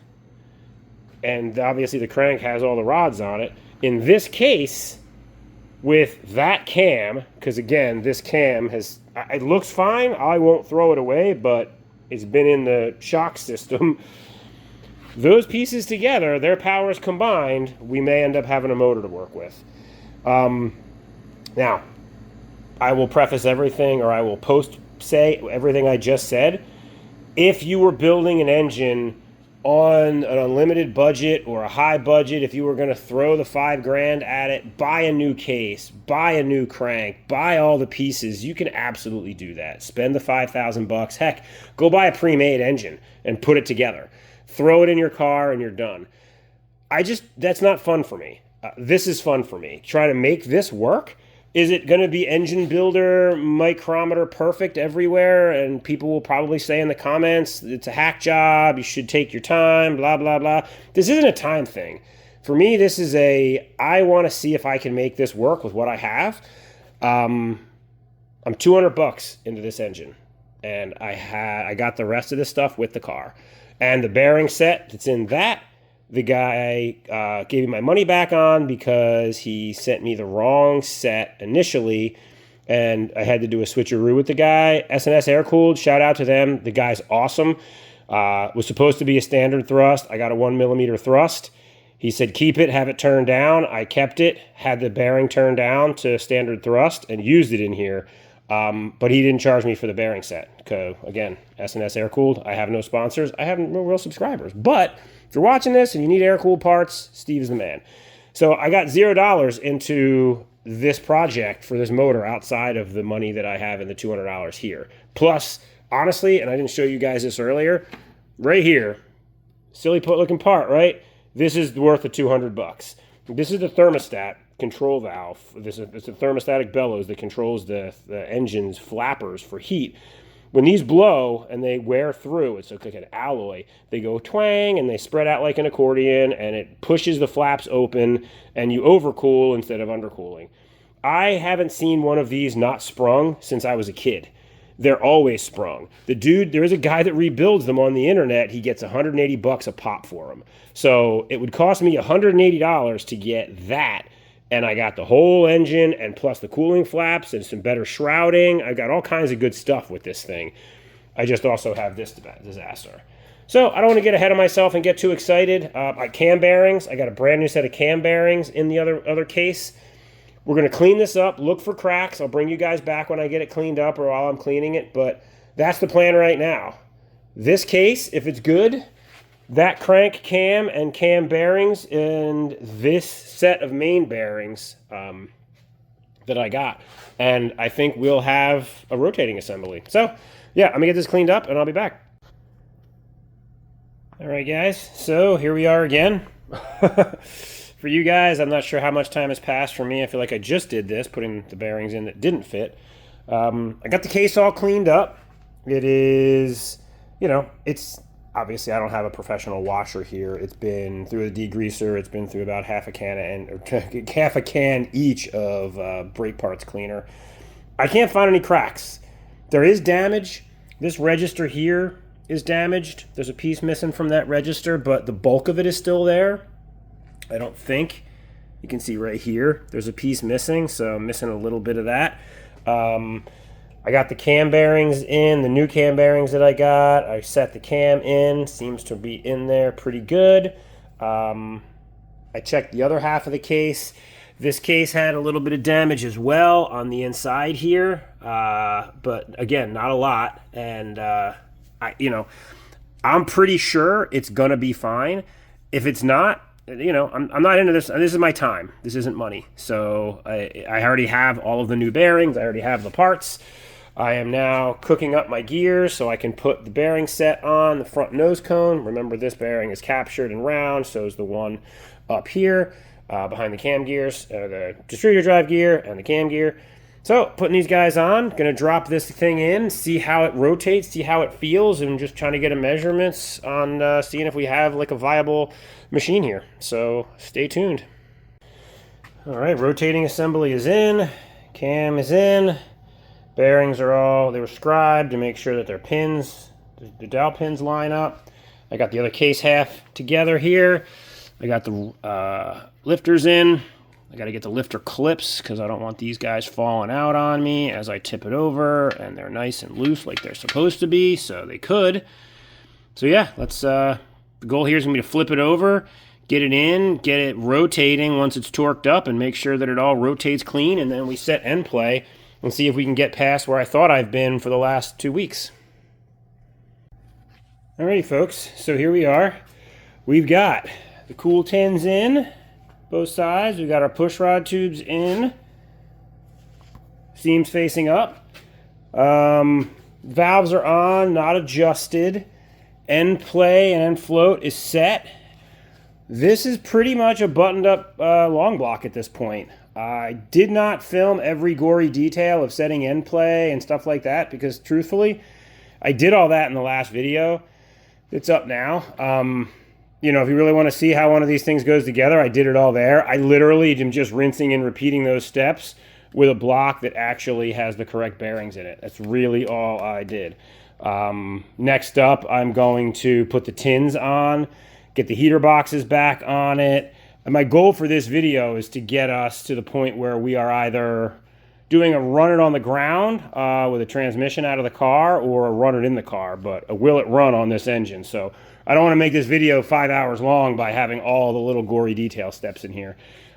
and obviously the crank has all the rods on it, in this case with that cam, because again, this cam it looks fine. I won't throw it away, but it's been in the shock system. Those pieces together, their powers combined, we may end up having a motor to work with. Now, I will preface everything, or I will say everything I just said. If you were building an engine on an unlimited budget or a high budget, if you were going to throw the $5,000 at it, buy a new case, buy a new crank, buy all the pieces, you can absolutely do that. Spend the $5,000. Heck, go buy a pre-made engine and put it together. Throw it in your car and you're done. That's not fun for me. This is fun for me. Trying to make this work. Is it going to be engine builder, micrometer perfect everywhere? And people will probably say in the comments, it's a hack job, you should take your time, blah, blah, blah. This isn't a time thing. For me, this is I want to see if I can make this work with what I have. I'm $200 into this engine. And I got the rest of this stuff with the car. And the bearing set that's in that, the guy gave me my money back on because he sent me the wrong set initially, and I had to do a switcheroo with the guy. S&S Air Cooled, shout out to them. The guy's awesome. Was supposed to be a standard thrust. I got a 1mm thrust. He said, keep it, have it turned down. I kept it, had the bearing turned down to standard thrust, and used it in here. But he didn't charge me for the bearing set. So, again, S&S Air Cooled. I have no sponsors. I have no real subscribers. But if you're watching this and you need air-cooled parts, Steve's the man. So I got $0 into this project for this motor outside of the money that I have in the $200 here. Plus, honestly, and I didn't show you guys this earlier, right here, silly looking part, right? This is worth the $200. This is the thermostat control valve. It's a thermostatic bellows that controls the engine's flappers for heat. When these blow and they wear through, it's like an alloy, they go twang and they spread out like an accordion and it pushes the flaps open and you overcool instead of undercooling. I haven't seen one of these not sprung since I was a kid. They're always sprung. There is a guy that rebuilds them on the internet. He gets $180 a pop for them. So it would cost me $180 to get that. And I got the whole engine and plus the cooling flaps and some better shrouding. I got all kinds of good stuff with this thing. I just also have this disaster. So I don't want to get ahead of myself and get too excited. My cam bearings, I got a brand new set of cam bearings in the other case. We're going to clean this up, look for cracks. I'll bring you guys back when I get it cleaned up or while I'm cleaning it. But that's the plan right now. This case, if it's good, that crank cam and cam bearings and this set of main bearings that I got. And I think we'll have a rotating assembly. So, yeah, I'm going to get this cleaned up and I'll be back. All right, guys. So, here we are again. For you guys, I'm not sure how much time has passed. For me, I feel like I just did this, putting the bearings in that didn't fit. I got the case all cleaned up. It is, it's... Obviously, I don't have a professional washer here. It's been through a degreaser. It's been through about half a can each of brake parts cleaner. I can't find any cracks. There is damage. This register here is damaged. There's a piece missing from that register, but the bulk of it is still there. I don't think. You can see right here, there's a piece missing, so I'm missing a little bit of that. I got the cam bearings in, the new cam bearings that I got. I set the cam in, seems to be in there pretty good. I checked the other half of the case. This case had a little bit of damage as well on the inside here, but again, not a lot. And I'm pretty sure it's gonna be fine. If it's not, I'm not into this. This is my time. This isn't money. So I already have all of the new bearings. I already have the parts. I am now cooking up my gears so I can put the bearing set on the front nose cone. Remember, this bearing is captured and round, so is the one up here behind the cam gears, the distributor drive gear and the cam gear. So putting these guys on, going to drop this thing in, see how it rotates, see how it feels, and just trying to get a measurements on seeing if we have like a viable machine here. So stay tuned. All right, rotating assembly is in, cam is in. Bearings they were scribed to make sure that their pins, the dowel pins line up. I got the other case half together here. I got the lifters in. I got to get the lifter clips because I don't want these guys falling out on me as I tip it over, and they're nice and loose like they're supposed to be, so they could. So yeah, let's, the goal here is going to be to flip it over, get it in, get it rotating once it's torqued up, and make sure that it all rotates clean, and then we set end play and see if we can get past where I thought I've been for the last 2 weeks. Alrighty, folks, so here we are. We've got the cool tins in, both sides. We've got our push rod tubes in, seams facing up. Valves are on, not adjusted. End play and end float is set. This is pretty much a buttoned up long block at this point. I did not film every gory detail of setting end play and stuff like that because truthfully, I did all that in the last video. It's up now. You know, if you really want to see how one of these things goes together, I did it all there. I literally am just rinsing and repeating those steps with a block that actually has the correct bearings in it. That's really all I did. Next up, I'm going to put the tins on, get the heater boxes back on it. And my goal for this video is to get us to the point where we are either doing a run it on the ground with a transmission out of the car or a run it in the car, but a will it run on this engine. So I don't want to make this video 5 hours long by having all the little gory detail steps in here.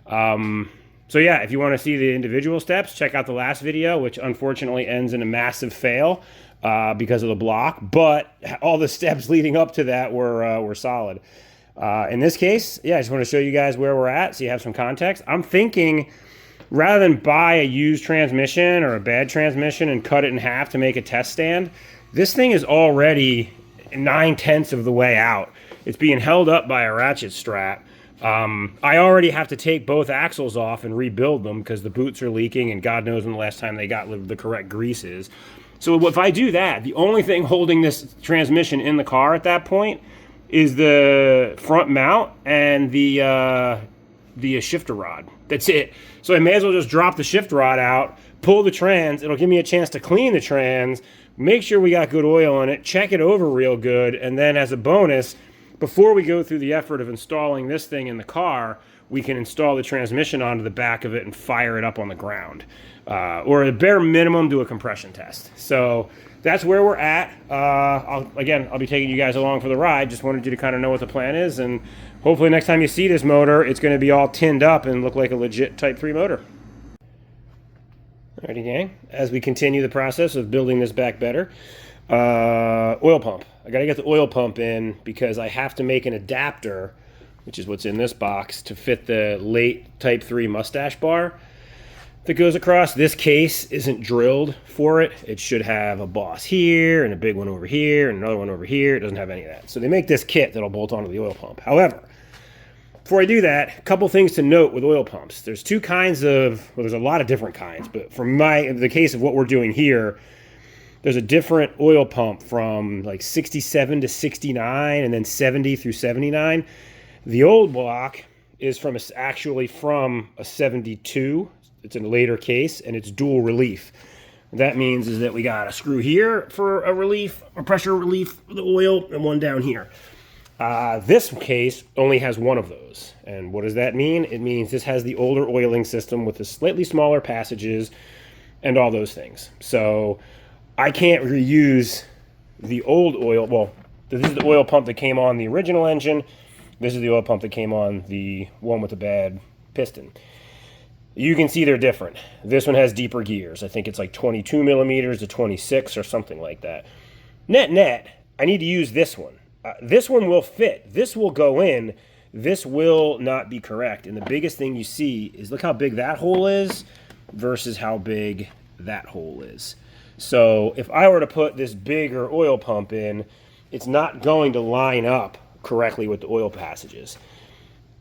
So yeah, if you want to see the individual steps, check out the last video, which unfortunately ends in a massive fail because of the block, but all the steps leading up to that were solid. In this case, yeah, I just want to show you guys where we're at so you have some context. I'm thinking rather than buy a used transmission or a bad transmission and cut it in half to make a test stand, this thing is already 9/10 of the way out. It's being held up by a ratchet strap. I already have to take both axles off and rebuild them because the boots are leaking and God knows when the last time they got the correct grease is. So if I do that, the only thing holding this transmission in the car at that point is the front mount and the shifter rod. That's it. So I may as well just drop the shift rod out, pull the trans. It'll give me a chance to clean the trans, make sure we got good oil in it, check it over real good, and then as a bonus, before we go through the effort of installing this thing in the car, we can install the transmission onto the back of it and fire it up on the ground. Or at bare minimum, do a compression test. So that's where we're at. I'll be taking you guys along for the ride. Just wanted you to kind of know what the plan is, and hopefully next time you see this motor, it's going to be all tinned up and look like a legit Type 3 motor. Alrighty, gang. As we continue the process of building this back better, oil pump. I got to get the oil pump in because I have to make an adapter, which is what's in this box, to fit the late Type 3 mustache bar that goes across. This case isn't drilled for it. It should have a boss here and a big one over here and another one over here. It doesn't have any of that. So they make this kit that'll bolt onto the oil pump. However, before I do that, a couple things to note with oil pumps. There's two kinds of, well, there's a lot of different kinds, but for the case of what we're doing here, there's a different oil pump from like 67 to 69 and then 70 through 79. The old block is actually from a 72. It's in a later case, and it's dual relief. What that means is that we got a screw here for a relief, a pressure relief for the oil, and one down here. This case only has one of those. And what does that mean? It means this has the older oiling system with the slightly smaller passages and all those things. So I can't reuse the old oil. Well, this is the oil pump that came on the original engine. This is the oil pump that came on the one with the bad piston. You can see they're different. This one has deeper gears. I think it's like 22 millimeters to 26 or something like that. Net, I need to use this one. This one will fit. This will go in. This will not be correct. And the biggest thing you see is look how big that hole is versus how big that hole is. So if I were to put this bigger oil pump in, it's not going to line up correctly with the oil passages.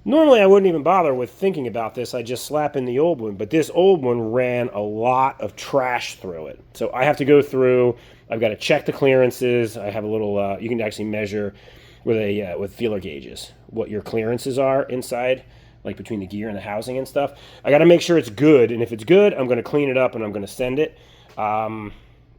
Normally, I wouldn't even bother with thinking about this. I just slap in the old one. But this old one ran a lot of trash through it. So I have to go through. I've got to check the clearances. I have a little, you can actually measure with feeler gauges what your clearances are inside, like between the gear and the housing and stuff. I got to make sure it's good. And if it's good, I'm going to clean it up and I'm going to send it.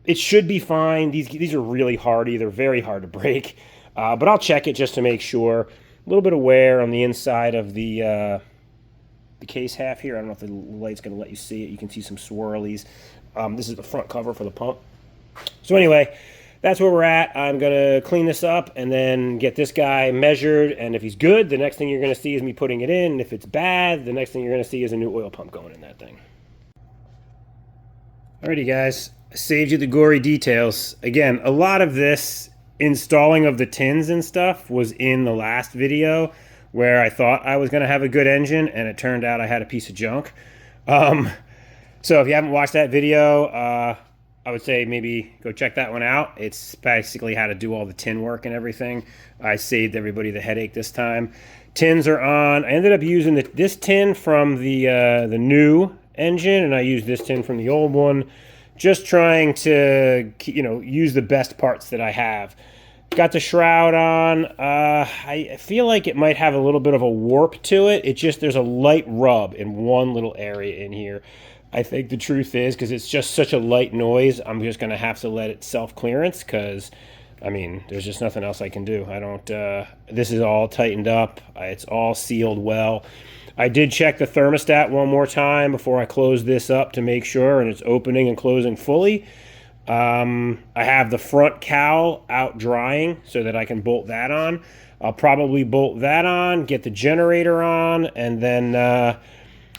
It should be fine. These are really hardy. They're very hard to break. But I'll check it just to make sure. A little bit of wear on the inside of the the case half here. I don't know if the light's going to let you see it. You can see some swirlies. This is the front cover for the pump. So anyway, that's where we're at. I'm going to clean this up and then get this guy measured. And if he's good, the next thing you're going to see is me putting it in. If it's bad, the next thing you're going to see is a new oil pump going in that thing. Alrighty, guys. I saved you the gory details. Again, a lot of this installing of the tins and stuff was in the last video where I thought I was going to have a good engine, and it turned out I had a piece of junk. So if you haven't watched that video, I would say maybe go check that one out. It's basically how to do all the tin work and everything. I saved everybody the headache this time. Tins are on. I ended up using this tin from the new engine, and I used this tin from the old one. Just trying to, use the best parts that I have. Got the shroud on. I feel like it might have a little bit of a warp to it. There's a light rub in one little area in here. I think the truth is, because it's just such a light noise, I'm just going to have to let it self-clearance because, there's just nothing else I can do. This is all tightened up. It's all sealed well. I did check the thermostat one more time before I closed this up to make sure, and it's opening and closing fully. I have the front cowl out drying so that I can bolt that on. I'll probably bolt that on, get the generator on, and then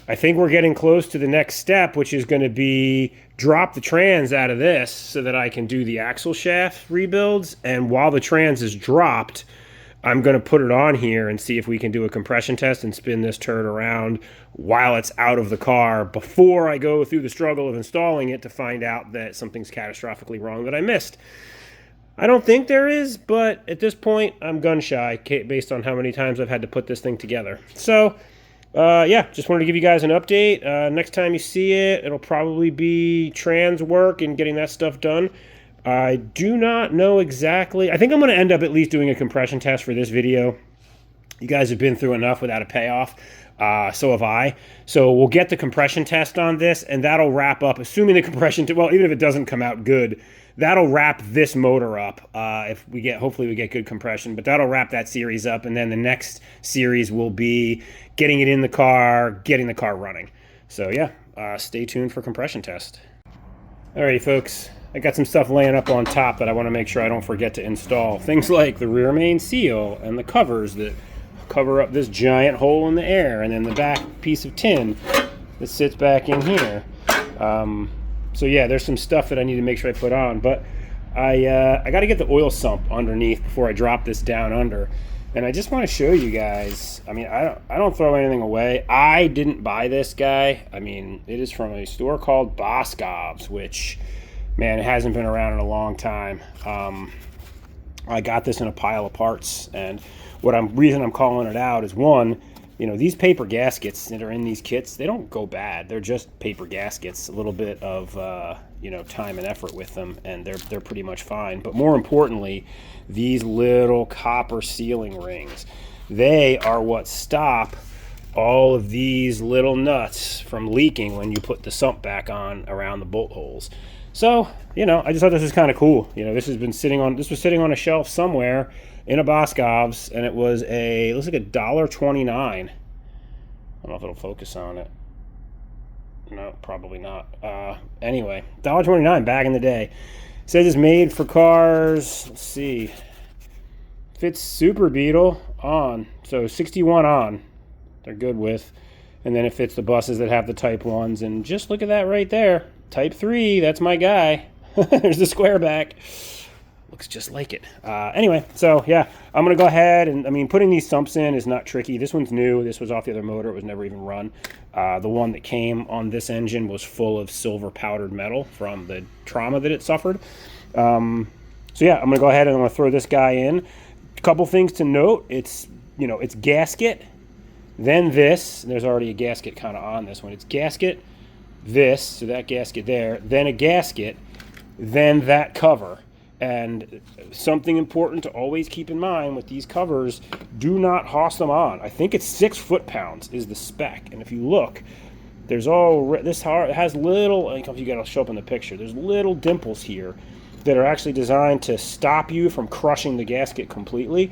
I think we're getting close to the next step, which is going to be drop the trans out of this so that I can do the axle shaft rebuilds. And while the trans is dropped, I'm going to put it on here and see if we can do a compression test and spin this turd around while it's out of the car before I go through the struggle of installing it to find out that something's catastrophically wrong that I missed. I don't think there is, but at this point, I'm gun shy based on how many times I've had to put this thing together. So, yeah, just wanted to give you guys an update. Next time you see it, it'll probably be trans work and getting that stuff done. I do not know exactly. I think I'm going to end up at least doing a compression test for this video. You guys have been through enough without a payoff. So have I. So we'll get the compression test on this, and that'll wrap up, assuming the compression, well, even if it doesn't come out good, that'll wrap this motor up. Hopefully we get good compression, but that'll wrap that series up. And then the next series will be getting it in the car, getting the car running. So yeah, stay tuned for compression test. Alrighty, folks. I got some stuff laying up on top that I want to make sure I don't forget to install. Things like the rear main seal and the covers that cover up this giant hole in the air, and then the back piece of tin that sits back in here. So yeah, there's some stuff that I need to make sure I put on, but I got to get the oil sump underneath before I drop this down under. And I just want to show you guys, I don't throw anything away. I didn't buy this guy. It is from a store called Boscov's, which, man, it hasn't been around in a long time. I got this in a pile of parts, and reason I'm calling it out is, one, these paper gaskets that are in these kits, they don't go bad. They're just paper gaskets, a little bit of time and effort with them, and they're pretty much fine. But more importantly, these little copper sealing rings, they are what stop all of these little nuts from leaking when you put the sump back on around the bolt holes. So, I just thought this was kind of cool. This was sitting on a shelf somewhere in a Boscov's, and it looks like $1.29. I don't know if it'll focus on it. No, probably not. Anyway, $1.29 back in the day. It says it's made for cars. Let's see. Fits Super Beetle on. So 61 on. They're good with. And then it fits the buses that have the Type 1s. And just look at that right there. Type 3, that's my guy. There's the Squareback. Looks just like it. Anyway, so yeah, I'm going to go ahead and, putting these sumps in is not tricky. This one's new. This was off the other motor. It was never even run. The one that came on this engine was full of silver powdered metal from the trauma that it suffered. So yeah, I'm going to go ahead and I'm going to throw this guy in. A couple things to note. It's gasket, then this. There's already a gasket kind of on this one. It's gasket, this, so that gasket there, then a gasket, then that cover. And something important to always keep in mind with these covers, do not hoss them on. I think it's 6 foot-pounds is the spec. And if you look, this has little, I don't know if you got to show up in the picture, there's little dimples here that are actually designed to stop you from crushing the gasket completely.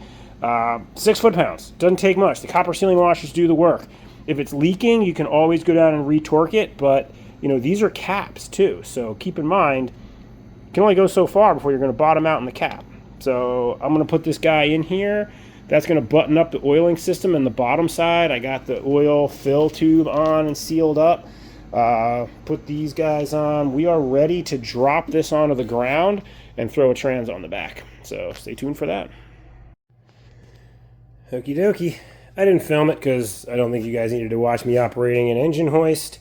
6 foot-pounds, doesn't take much. The copper sealing washers do the work. If it's leaking, you can always go down and retorque it, but you know, these are caps too, so keep in mind, you can only go so far before you're going to bottom out in the cap. So I'm going to put this guy in here. That's going to button up the oiling system in the bottom side. I got the oil fill tube on and sealed up. Put these guys on. We are ready to drop this onto the ground and throw a trans on the back. So stay tuned for that. Okie dokie. I didn't film it because I don't think you guys needed to watch me operating an engine hoist.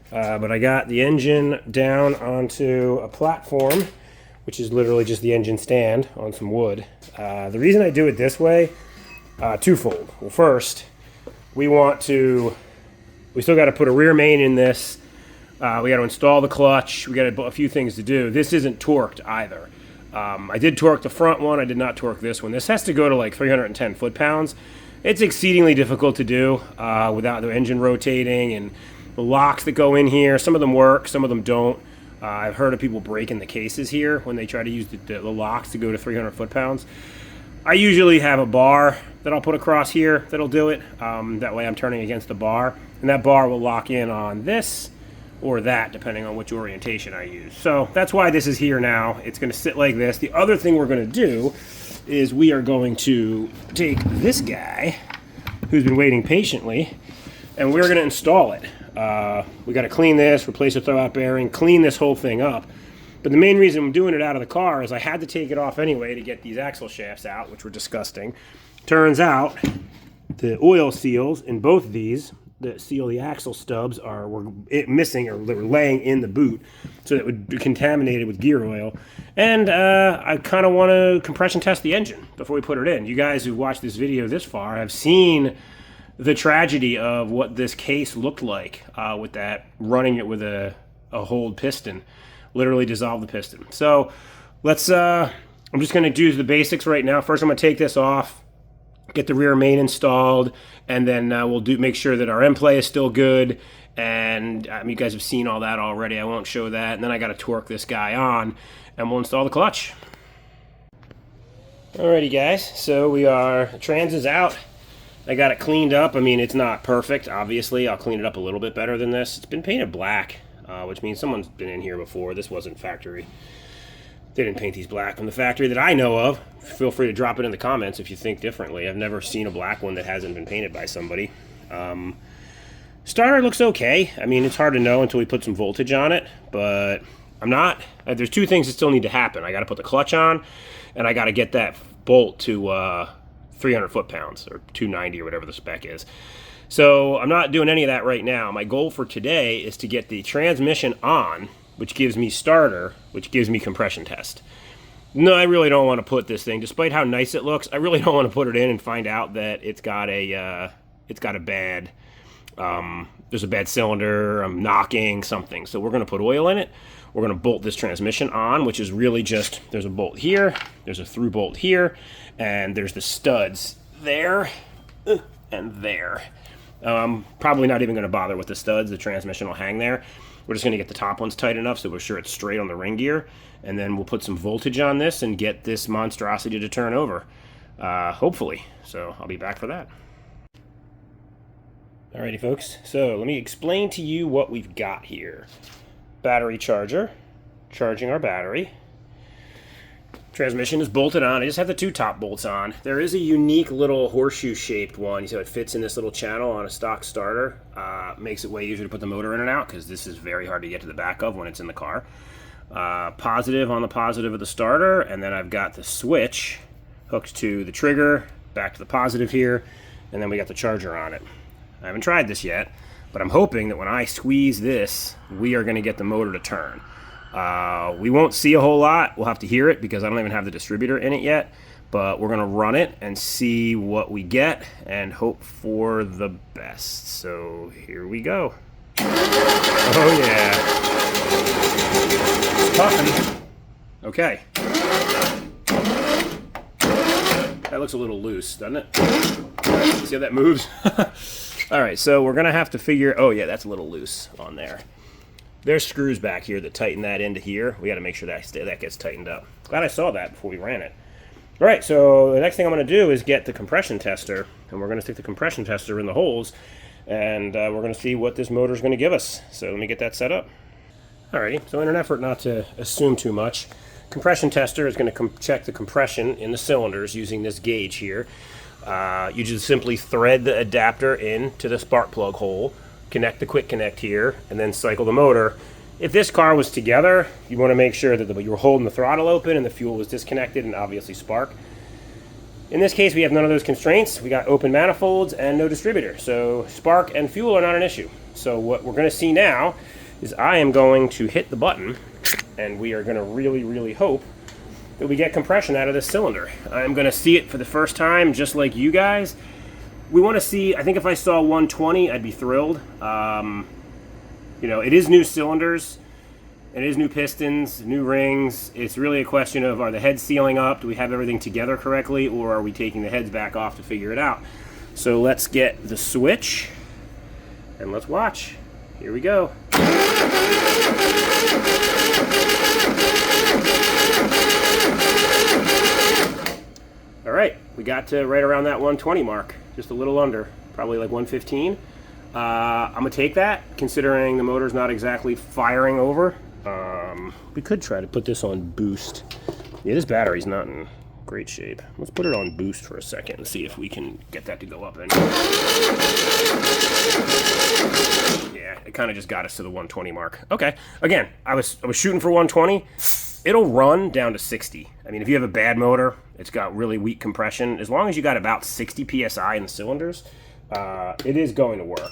But I got the engine down onto a platform, which is literally just the engine stand on some wood. The reason I do it this way, twofold. Well, first, we still got to put a rear main in this. We got to install the clutch. We got a few things to do. This isn't torqued either. I did torque the front one. I did not torque this one. This has to go to like 310 foot-pounds. It's exceedingly difficult to do without the engine rotating, and the locks that go in here, some of them work, some of them don't. I've heard of people breaking the cases here when they try to use the locks to go to 300 foot-pounds. I usually have a bar that I'll put across here that'll do it. That way I'm turning against the bar, and that bar will lock in on this or that, depending on which orientation I use. So that's why this is here now. It's going to sit like this. The other thing we're going to do is we are going to take this guy, who's been waiting patiently, and we're going to install it. We got to clean this, replace the throwout bearing, clean this whole thing up. But the main reason I'm doing it out of the car is I had to take it off anyway to get these axle shafts out, which were disgusting. Turns out the oil seals in both of these that seal the axle stubs were missing, or they were laying in the boot, so that it would be contaminated with gear oil. And I kind of want to compression test the engine before we put it in. You guys who've watched this video this far have seen the tragedy of what this case looked like with that, running it with a hold piston. Literally dissolve the piston. So let's, I'm just going to do the basics right now. First I'm going to take this off, get the rear main installed, and then we'll make sure that our M-play is still good. And you guys have seen all that already. I won't show that. And then I got to torque this guy on, and we'll install the clutch. Alrighty guys, so the trans is out. I got it cleaned up. I mean, it's not perfect, obviously. I'll clean it up a little bit better than this. It's been painted black, which means someone's been in here before. This wasn't factory. They didn't paint these black from the factory that I know of. Feel free to drop it in the comments if you think differently. I've never seen a black one that hasn't been painted by somebody. Starter looks okay. I mean, it's hard to know until we put some voltage on it, but there's two things that still need to happen. I got to put the clutch on, and I got to get that bolt to 300 foot-pounds, or 290, or whatever the spec is. So I'm not doing any of that right now. My goal for today is to get the transmission on, which gives me starter, which gives me compression test. No, I really don't want to put this thing, despite how nice it looks, I really don't want to put it in and find out that it's got a bad, there's a bad cylinder, I'm knocking something. So we're going to put oil in it. We're going to bolt this transmission on, which is really just, there's a bolt here, there's a through bolt here, and there's the studs there and there. Probably not even going to bother with the studs. The transmission will hang there. We're just going to get the top ones tight enough so we're sure it's straight on the ring gear, and then we'll put some voltage on this and get this monstrosity to turn over, hopefully. So I'll be back for that. Alrighty folks, so let me explain to you what we've got here. Battery charger, charging our battery. Transmission is bolted on. I just have the two top bolts on. There is a unique little horseshoe shaped one. You see how it fits in this little channel on a stock starter. Makes it way easier to put the motor in and out, because this is very hard to get to the back of when it's in the car. Positive on the positive of the starter, and then I've got the switch hooked to the trigger, back to the positive here, and then we got the charger on it. I haven't tried this yet, but I'm hoping that when I squeeze this, we are going to get the motor to turn. We won't see a whole lot. We'll have to hear it because I don't even have the distributor in it yet, but we're going to run it and see what we get and hope for the best. So here we go. Oh yeah. It's puffing. Okay. That looks a little loose, doesn't it? See how that moves? All right, so we're going to have to figure, oh yeah, that's a little loose on there. There's screws back here that tighten that into here. We got to make sure that gets tightened up. Glad I saw that before we ran it. All right, so the next thing I'm going to do is get the compression tester, and we're going to stick the compression tester in the holes and we're going to see what this motor is going to give us. So let me get that set up. Alrighty, so in an effort not to assume too much, compression tester is going to check the compression in the cylinders using this gauge here. You just simply thread the adapter into the spark plug hole, connect the quick connect here, and then cycle the motor. If this car was together, you want to make sure that you were holding the throttle open and the fuel was disconnected and obviously spark. In this case, we have none of those constraints. We got open manifolds and no distributor, so spark and fuel are not an issue. So what we're going to see now is I am going to hit the button, and we are going to really hope that we get compression out of this cylinder. I'm going to see it for the first time, just like you guys. We want to see, I think if I saw 120, I'd be thrilled. You know, it is new cylinders, it is new pistons, new rings. It's really a question of, are the heads sealing up? Do we have everything together correctly, or are we taking the heads back off to figure it out? So let's get the switch, and let's watch. Here we go. All right, we got to right around that 120 mark, just a little under, probably like 115. I'm gonna take that, considering the motor's not exactly firing over. We could try to put this on boost. Yeah, this battery's not in great shape. Let's put it on boost for a second and see if we can get that to go up. Yeah, it kind of just got us to the 120 mark. Okay, again, I was shooting for 120. It'll run down to 60. I mean, if you have a bad motor, it's got really weak compression. As long as you got about 60 psi in the cylinders, it is going to work.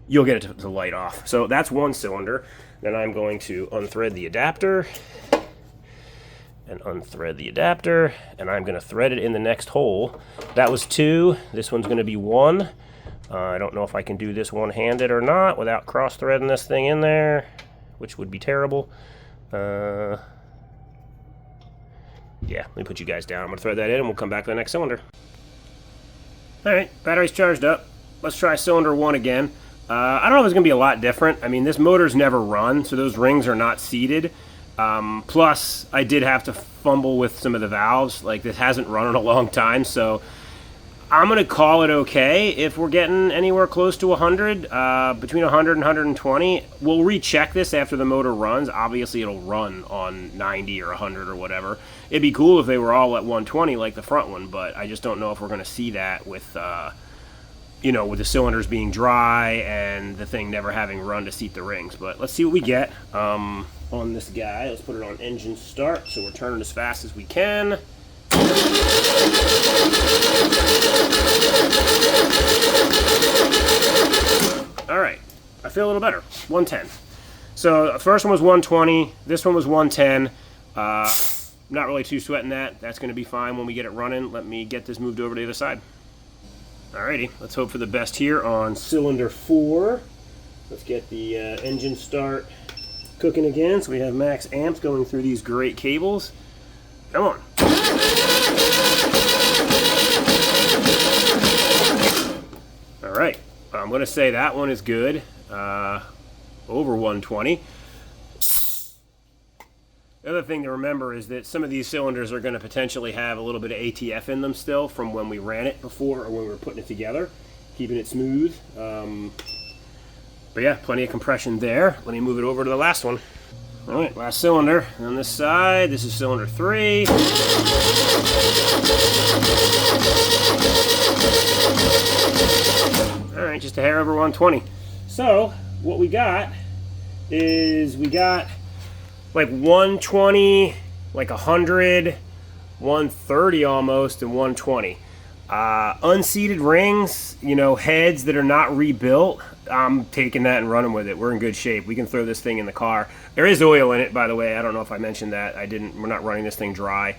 You'll get it to light off. So that's one cylinder. Then I'm going to unthread the adapter and unthread the adapter, and I'm going to thread it in the next hole. That was 2. This one's going to be 1. I don't know if I can do this one-handed or not without cross-threading this thing in there, which would be terrible. Yeah, let me put you guys down. I'm going to thread that in, and we'll come back to the next cylinder. Alright, battery's charged up. Let's try cylinder 1 again. I don't know if it's going to be a lot different. I mean, this motor's never run, so those rings are not seated. Plus, I did have to fumble with some of the valves. Like, this hasn't run in a long time, so I'm going to call it okay if we're getting anywhere close to 100, between 100 and 120. We'll recheck this after the motor runs. Obviously, it'll run on 90 or 100 or whatever. It'd be cool if they were all at 120 like the front one, but I just don't know if we're going to see that with, you know, with the cylinders being dry and the thing never having run to seat the rings. But let's see what we get on this guy. Let's put it on engine start, so we're turning as fast as we can. Alright, I feel a little better. 110. So the first one was 120, this one was 110. Not really too sweating that. That's going to be fine when we get it running. Let me get this moved over to the other side. Alrighty, let's hope for the best here on cylinder 4. Let's get the engine start cooking again, so we have max amps going through these great cables. Come on. Alright, I'm going to say that one is good. Over 120. The other thing to remember is that some of these cylinders are going to potentially have a little bit of ATF in them still from when we ran it before or when we were putting it together, keeping it smooth. But yeah, plenty of compression there. Let me move it over to the last one. Alright, last cylinder on this side. This is cylinder 3. Alright, just a hair over 120. So, what we got is we got like 120, like 100, 130 almost, and 120. Unseated rings, you know, heads that are not rebuilt, I'm taking that and running with it. We're in good shape. We can throw this thing in the car. There is oil in it, by the way. I don't know if I mentioned that. We're not running this thing dry.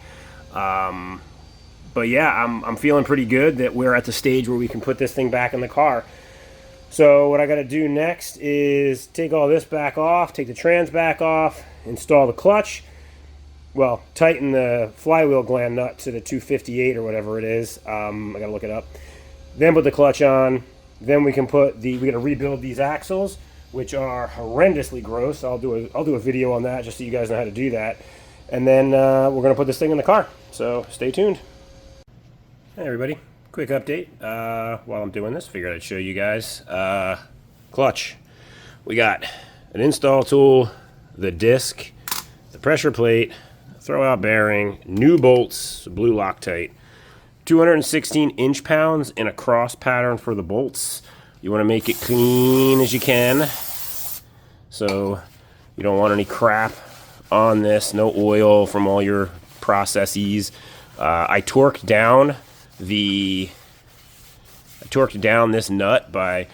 But yeah, I'm feeling pretty good that we're at the stage where we can put this thing back in the car. So what I got to do next is take all this back off, take the trans back off, install the clutch. Well, tighten the flywheel gland nut to the 258 or whatever it is. I gotta look it up. Then put the clutch on. Then we can we gotta rebuild these axles, which are horrendously gross. I'll do a video on that just so you guys know how to do that. And then we're gonna put this thing in the car. So stay tuned. Hey everybody, Quick update while I'm doing this. Figured I'd show you guys. Clutch. We got an install tool, the disc, the pressure plate, throwout bearing, new bolts, blue Loctite, 216 inch-pounds in a cross pattern for the bolts. You want to make it clean as you can, so you don't want any crap on this, no oil from all your processes. I torqued down this nut by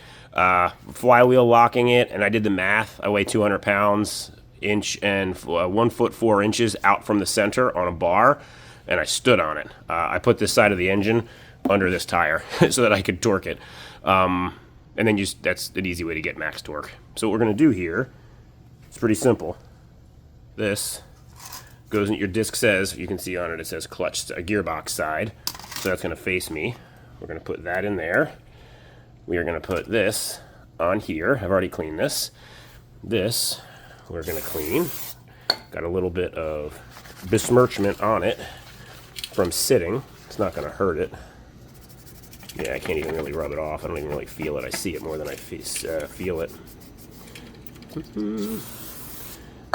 flywheel locking it, and I did the math. I weigh 200 pounds, inch and 1 foot 4 inches out from the center on a bar, and I stood on it. I put this side of the engine under this tire so that I could torque it. And then that's an easy way to get max torque. So what we're going to do here, it's pretty simple. This goes in, your disc says, you can see on it, it says clutch, gearbox side. So that's going to face me. We're going to put that in there. We are going to put this on here. I've already cleaned this. This we're going to clean. Got a little bit of besmirchment on it from sitting. It's not going to hurt it. Yeah, I can't even really rub it off. I don't even really feel it. I see it more than I feel it.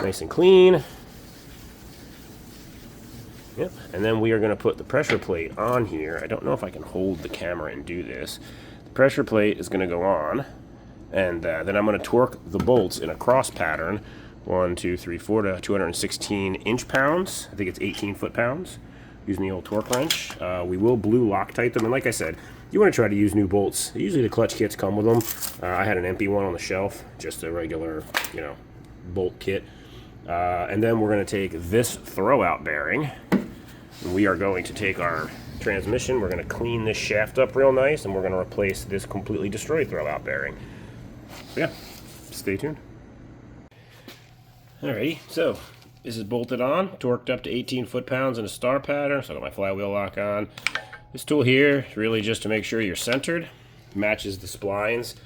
Nice and clean. Yep. And then we are going to put the pressure plate on here. I don't know if I can hold the camera and do this. The pressure plate is going to go on, and then I'm going to torque the bolts in a cross pattern. 1, 2, 3, 4 to 216 inch-pounds. I think it's 18 foot-pounds. Using the old torque wrench. We will blue Loctite them, and like I said, you want to try to use new bolts. Usually the clutch kits come with them. I had an empty one on the shelf, just a regular, bolt kit. And then we're going to take this throwout bearing. We are going to take our transmission. We're going to clean this shaft up real nice, and we're going to replace this completely destroyed throwout bearing. So yeah, stay tuned. Alrighty, so this is bolted on, torqued up to 18 foot-pounds in a star pattern. So I got my flywheel lock on. This tool here is really just to make sure you're centered. Matches the splines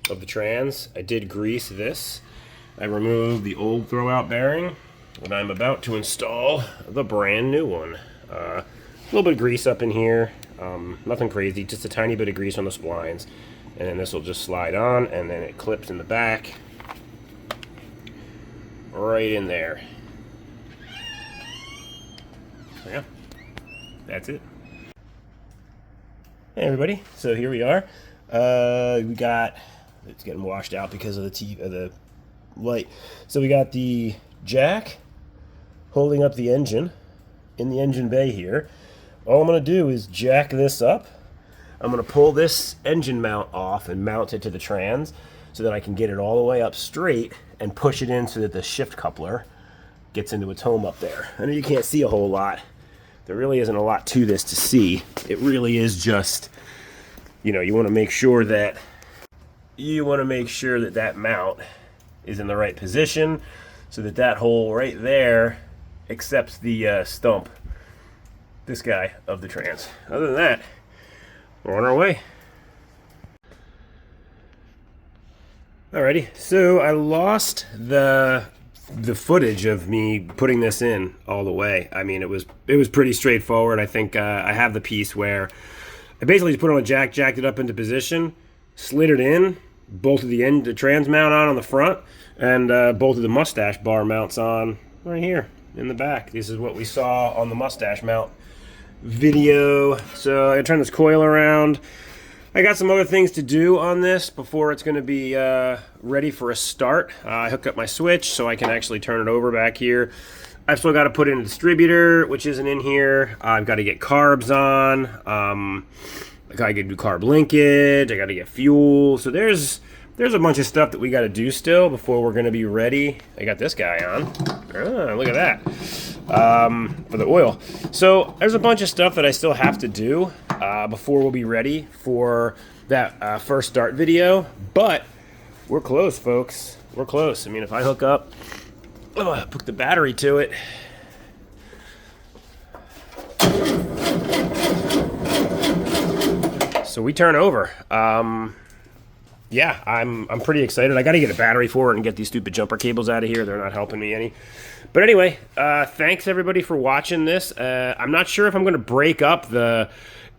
of the trans. I did grease this. I removed the old throwout bearing, and I'm about to install the brand new one. A little bit of grease up in here, nothing crazy, just a tiny bit of grease on the splines, and then this will just slide on, and then it clips in the back, right in there. So yeah, that's it. Hey everybody, so here we are. It's getting washed out because of the light. So we got the jack holding up the engine in the engine bay here. All I'm going to do is jack this up. I'm going to pull this engine mount off and mount it to the trans so that I can get it all the way up straight and push it in so that the shift coupler gets into its home up there. I know you can't see a whole lot. There really isn't a lot to this to see. It really is just, you want to make sure that that mount is in the right position so that that hole right there accepts the stump, this guy, of the trans. Other than that, we're on our way. Alrighty, so I lost the footage of me putting this in all the way. I mean, it was pretty straightforward. I think I have the piece where I basically just put it on a jack, jacked it up into position, slid it in, bolted the trans mount on the front, and bolted the mustache bar mounts on right here in the back. This is what we saw on the mustache mount video. So I turn this coil around. I got some other things to do on this before it's going to be ready for a start. I hooked up my switch so I can actually turn it over back here. I've still got to put in a distributor, which isn't in here. I've got to get carbs on. I got to do carb linkage. I got to get fuel. So there's a bunch of stuff that we got to do still before we're going to be ready. I got this guy on. Look at that. For the oil. So there's a bunch of stuff that I still have to do before we'll be ready for that first start video. But we're close, folks. We're close. I mean, if I hook up, put the battery to it. So we turn over. Yeah, I'm pretty excited. I got to get a battery for it and get these stupid jumper cables out of here. They're not helping me any. But anyway, thanks everybody for watching this. I'm not sure if I'm going to break up the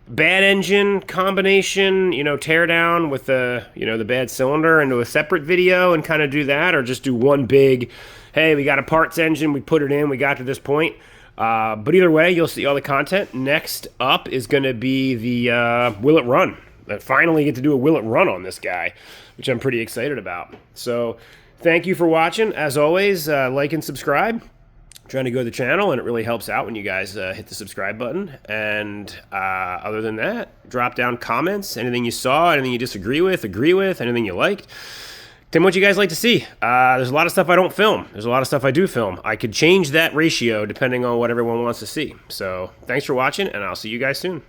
bad engine combination, tear down with the, the bad cylinder into a separate video and kind of do that, or just do one big, hey, we got a parts engine, we put it in, we got to this point. But either way, you'll see all the content. Next up is going to be the Will It Run. I finally get to do a Will It Run on this guy, which I'm pretty excited about. So thank you for watching. As always, like and subscribe. I'm trying to grow the channel, and it really helps out when you guys hit the subscribe button. And other than that, drop down comments, anything you saw, anything you disagree with, agree with, anything you liked. Tell me what you guys like to see. There's a lot of stuff I don't film. There's a lot of stuff I do film. I could change that ratio depending on what everyone wants to see. So thanks for watching, and I'll see you guys soon.